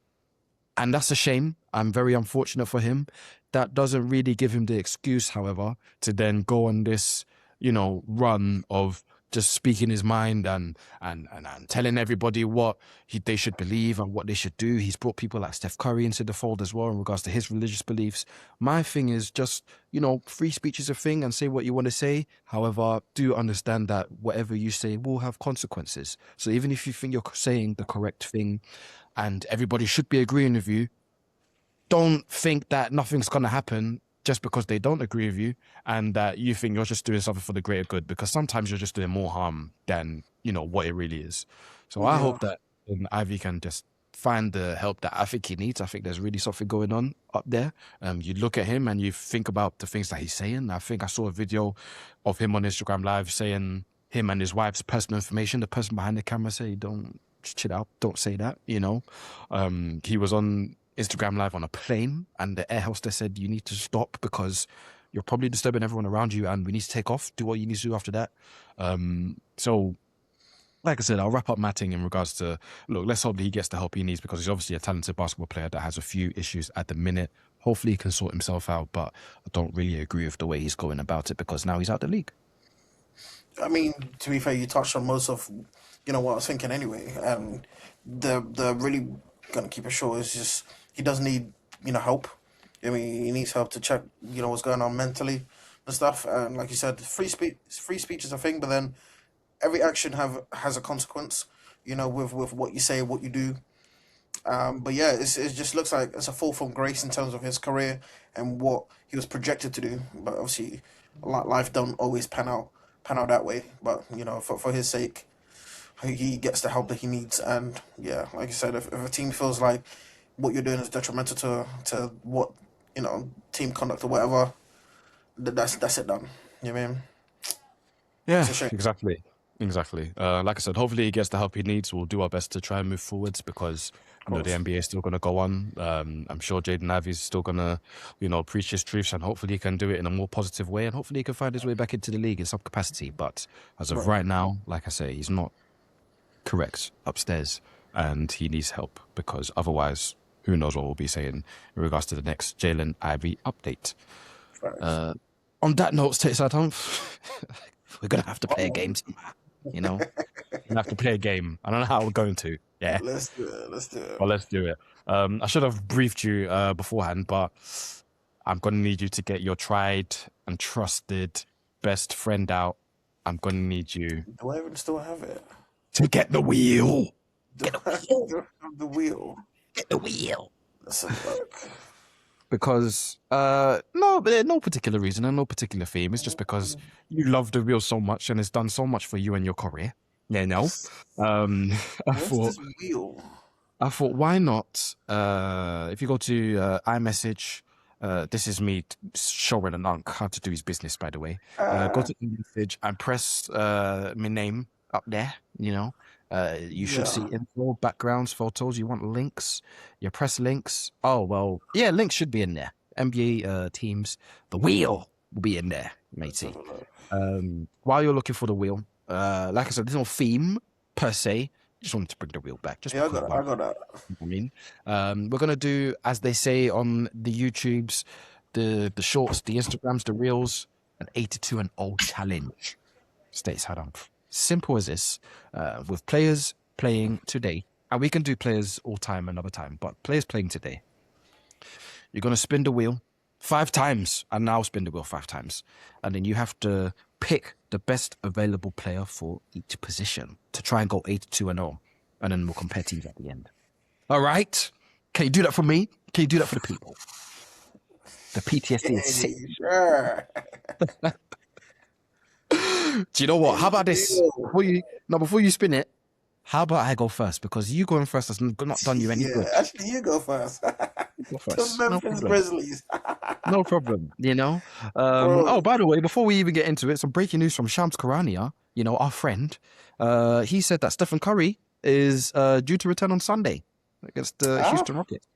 that's a shame. I'm very unfortunate for him. That doesn't really give him the excuse, however, to then go on this, run of just speaking his mind and telling everybody what they should believe and what they should do. He's brought people like Steph Curry into the fold as well in regards to his religious beliefs. My thing is just, free speech is a thing and say what you want to say. However, do understand that whatever you say will have consequences. So even if you think you're saying the correct thing and everybody should be agreeing with you, don't think that nothing's going to happen just because they don't agree with you and that you think you're just doing something for the greater good, because sometimes you're just doing more harm than, what it really is. So I hope that Ivy can just find the help that I think he needs. I think there's really something going on up there. You look at him and you think about the things that he's saying. I think I saw a video of him on Instagram Live saying him and his wife's personal information. The person behind the camera said, don't chill out, don't say that, He was on Instagram Live on a plane and the air hostess said, you need to stop because you're probably disturbing everyone around you and we need to take off, do what you need to do after that. So like I said, I'll wrap up Matting in regards to, look, let's hope that he gets the help he needs because he's obviously a talented basketball player that has a few issues at the minute. Hopefully he can sort himself out, but I don't really agree with the way he's going about it because now he's out the league. I mean, to be fair, you touched on most of, what I was thinking anyway. And the really gonna keep it short is just he does need, help. I mean, he needs help to check, what's going on mentally and stuff. And like you said, free speech is a thing, but then every action has a consequence, with what you say, what you do. But yeah, it just looks like it's a fall from grace in terms of his career and what he was projected to do. But obviously, life don't always pan out that way. But for his sake, he gets the help that he needs. And yeah, like you said, if a team feels like what you're doing is detrimental to what team conduct or whatever, that's it done. You know what I mean? Yeah, exactly. Like I said, hopefully he gets the help he needs. We'll do our best to try and move forwards because the NBA is still going to go on. I'm sure Jaden Ivey's still going to, preach his truths, and hopefully he can do it in a more positive way, and hopefully he can find his way back into the league in some capacity. But as of right now, like I say, he's not correct upstairs, and he needs help because otherwise, who knows what we'll be saying in regards to the next Jalen Ivey update. On that note, Stateside, we're going to have to play a game. We're going to have to play a game. I don't know how we're going to. Yeah. Let's do it. Well, let's do it. I should have briefed you beforehand, but I'm going to need you to get your tried and trusted best friend out. I'm going to need you. Do I even still have it? To get the wheel. Do I have the wheel? Get the wheel. Let's have a look. Because, no particular reason and no particular theme. It's just because you love the wheel so much and it's done so much for you and your career. Yeah, no. What's this wheel? I thought, why not? If you go to iMessage, this is me showing an unc how to do his business, by the way. Go to iMessage and press my name up there. You should see Yeah. info, backgrounds, photos. You want links, your press links. Oh well, yeah, links should be in there. NBA teams, the wheel will be in there, Let's have matey. a look. While you're looking for the wheel, like I said, there's no theme per se. Just wanted to bring the wheel back, just Yeah, I because. got it. Why? I got that. I mean, we're gonna do, as they say on the YouTubes, the shorts, the Instagrams, the reels, an 82 and 0 challenge. Stateside up. Simple as this. With players playing today, and we can do players all time another time, but players playing today. You're gonna spin the wheel 5 times, and now spin the wheel 5 times, and then you have to pick the best available player for each position to try and go 82 and 0, and then we'll compare teams at the end. All right. Can you do that for me? Can you do that for the people? The PTSD is sick. Sure. Do you know what? How about this? Before you spin it, how about I go first? Because you going first has not done you any good. Actually, you go first. Go The first. No Memphis problem. Grizzlies. No problem. Bro. Oh, by the way, before we even get into it, some breaking news from Shams Karania, our friend. He said that Stephen Curry is due to return on Sunday against the Houston Rockets.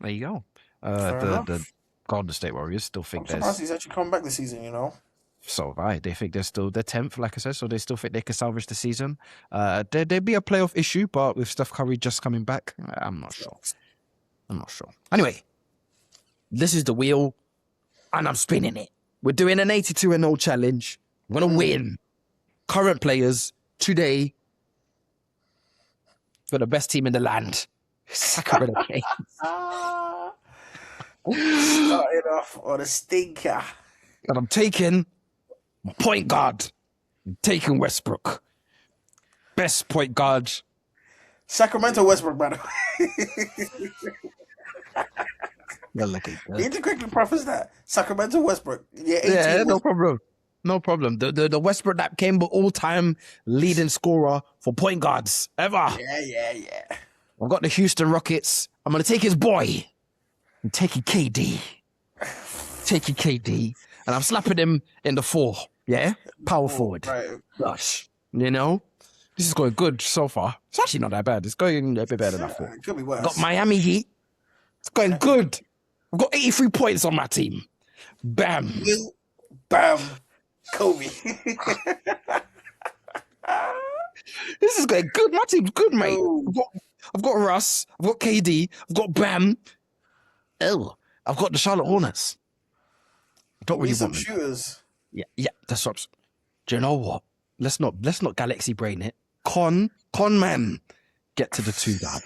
There you go. The Golden State Warriors still think I'm surprised he's actually come back this season. So have I. They think they're 10th, like I said, so they still think they can salvage the season. There'd be a playoff issue, but with Steph Curry just coming back, I'm not sure. Anyway, this is the wheel, and I'm spinning it. We're doing an 82 and 0 challenge. We're going to win. Current players today for the best team in the land. Sacramento Kings. Starting off on a stinker. And I'm taking my point guard. I'm taking Westbrook. Best point guard. Sacramento Westbrook, by the way. You're looking You good. need to quickly preface that. Sacramento Westbrook. Yeah, 18 Yeah, no was- problem. No problem. The Westbrook that came the all-time leading scorer for point guards ever. Yeah. I've got the Houston Rockets. I'm going to take his boy. I'm taking KD. And I'm slapping him in the 4. Yeah? Power forward. Right. Gosh. This is going good so far. It's actually not that bad. It's going a bit better than I thought. It could be worse. Got Miami Heat. It's going good. I've got 83 points on my team. Bam. Bam. Kobe. This is going good. My team's good, mate. Oh. I've got Russ. I've got KD. I've got Bam. I've got the Charlotte Hornets. I don't We really need some want them. shooters. Yeah, that's what. Do you know what? Let's not galaxy brain it. Con man, get to the 2 guard.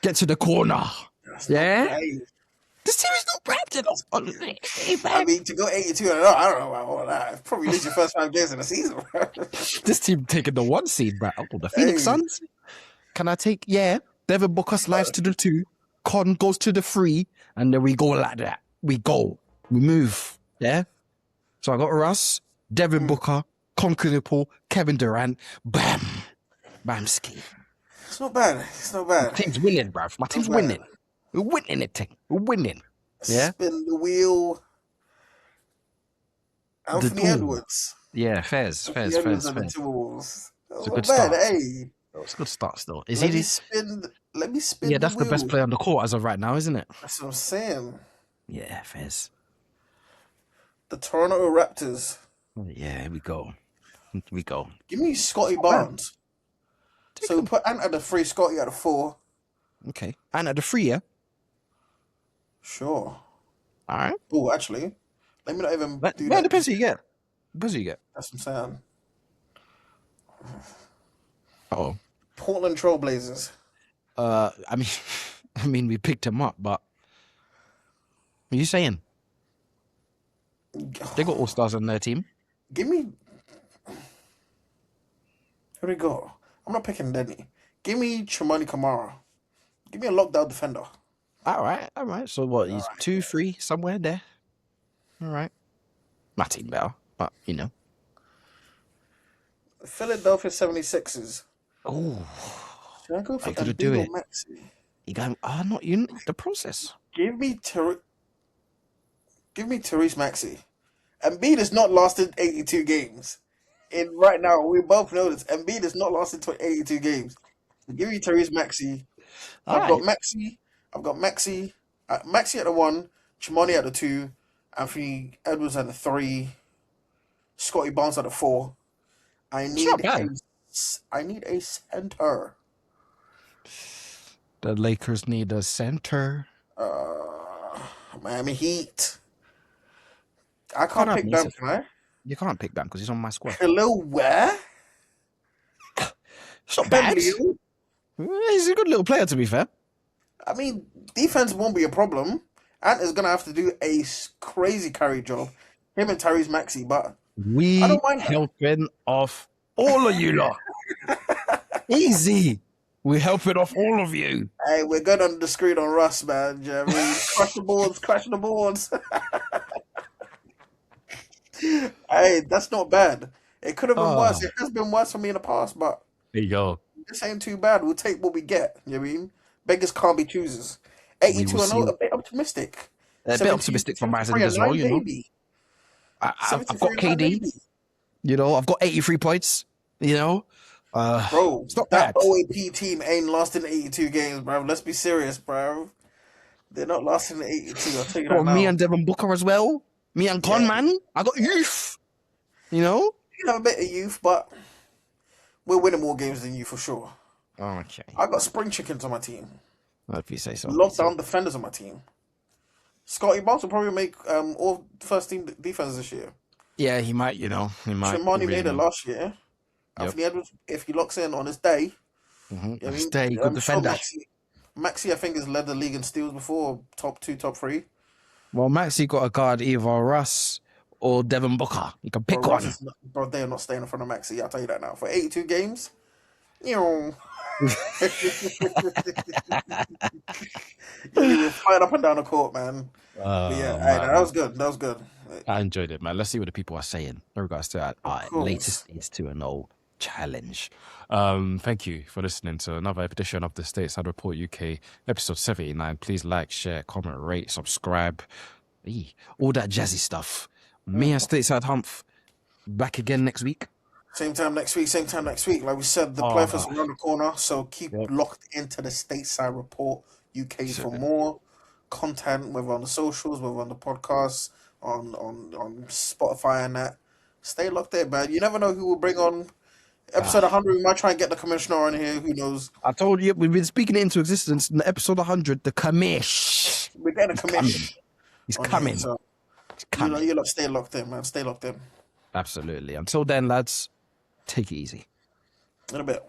Get to the corner. Yeah? Hey, This team is not bad, you know. I mean, to go 82, I don't know about all that. Probably lose your first 5 games in the season. This team taking the 1 seed, bro. Oh, the Phoenix Hey. Suns. Can I take? Yeah. Devin Booker slides to the 2. Con goes to the 3, and then we go like that. We move. Yeah. So I got Russ, Devin Booker, Con Paul, Kevin Durant. Bam, Bamski. It's not bad. My team's winning, bruv. My team's Not bad. winning. We're winning it, team. We're winning. Yeah. Spin the wheel. Anthony door. Edwards. Yeah, fairs. Anthony Edwards and the Timberwolves. It's a Not good bad, start. hey. It's a good start still. Is Let he? me spin. Let me spin. Yeah, that's the best wheel. player on the court as of right now, isn't it? That's what I'm saying. Yeah, fairs. The Toronto Raptors. Yeah, here we go. Give me Scotty Barnes. So put Ant at the 3, Scotty at the 4. Okay. And at the 3, yeah? Sure. All right. Oh, actually, let me not even But, do yeah, that. depends who you get. That's That's what I'm saying. oh. Portland Trailblazers. I mean, we picked him up, but what are you saying? They got all stars on their team. Give me. Here we go. I'm not picking Denny. Give me Chimani Kamara. Give me a lockdown defender. All right. So what? He's 2, 3, somewhere there. All right. My team better, but Philadelphia 76ers. Oh, Should I go for I gotta do Embiid or it. Maxey? you got not you. The process. Give me Therese Maxey. Embiid has not lasted 82 games. in right now, we both know this. Embiid is not lasting 82 games. Give me Therese Maxey. All I've got right. Maxey. I've got Maxey. Maxey at the 1, Chimani at the 2, Anthony Edwards at the 3, Scotty Barnes at the 4. I It's not need bad. a center. The Lakers need a center. Miami Heat. I Can't can't have pick them, Mason. can I? You can't pick that because he's on my squad. Khalil where? It's not bad. Khalil? He's a good little player, to be fair. I mean, defense won't be a problem. Ant is gonna have to do a crazy carry job. Him and Tyrese Maxey, but I We don't mind that. helping off all of you lot. Easy. We helping off all of you. Hey, we're good on the screen on Russ, man. You know what I mean? Crush the boards. Hey, that's not bad. It could have been worse. It has been worse for me in the past, but There you go. this ain't too bad. We'll take what we get. You know what I mean? Beggars can't be choosers. We 82 will and see. 0, a bit optimistic. A bit 70 optimistic from my 73 end as well, and you 9, know. baby. I've 73 got and 9, KD. baby. You know, I've got 83 points. You know, Bro, it's not that bad. OAP team ain't lasting 82 games, bro. Let's be serious, bro. They're not lasting 82. I'll tell you that Got now. me and Devin Booker as well. Me and Con, Yeah. man. I got youth. You know. You have a bit of youth, but we're winning more games than you for sure. Okay. I got spring chickens on my team. If you say so. Lockdown defenders on my team. Scotty Barnes will probably make all first team defenses this year. Yeah, he might. You know, he might. Trimani really made it might. last year. Anthony Edwards, if he locks in on his day, I mean, Stay good I'm defender. Sure Maxi, I think, has led the league in steals before, top 2, top 3. Well, Maxie got a guard either Russ or Devin Booker. You can pick Bro, one. Bro, they are not staying in front of Maxi. I'll tell you that now. For 82 games, you were flying up and down the court, man. But yeah, hey, that was good. That was good. I enjoyed it, man. Let's see what the people are saying in regards to our course. latest It's 2-0 challenge. Thank you for listening to another edition of the Stateside Report UK, episode 79. Please like, share, comment, rate, subscribe, all that jazzy stuff. Me and Stateside Humph back again next week. Same time next week, same time next week. Like we said, the playoffs is around the corner, so keep locked into the Stateside Report UK for more content, whether on the socials, whether on the podcasts, on Spotify and that. Stay locked there, man. You never know who will bring on episode 100. We might try and get the commissioner on here. Who knows? I told you, we've been speaking it into existence. In episode 100, the commish. We're getting a commission. He's on coming. here, so He's coming. you lot stay locked in, man. Stay locked in. Absolutely. Until then, lads, take it easy. In a bit.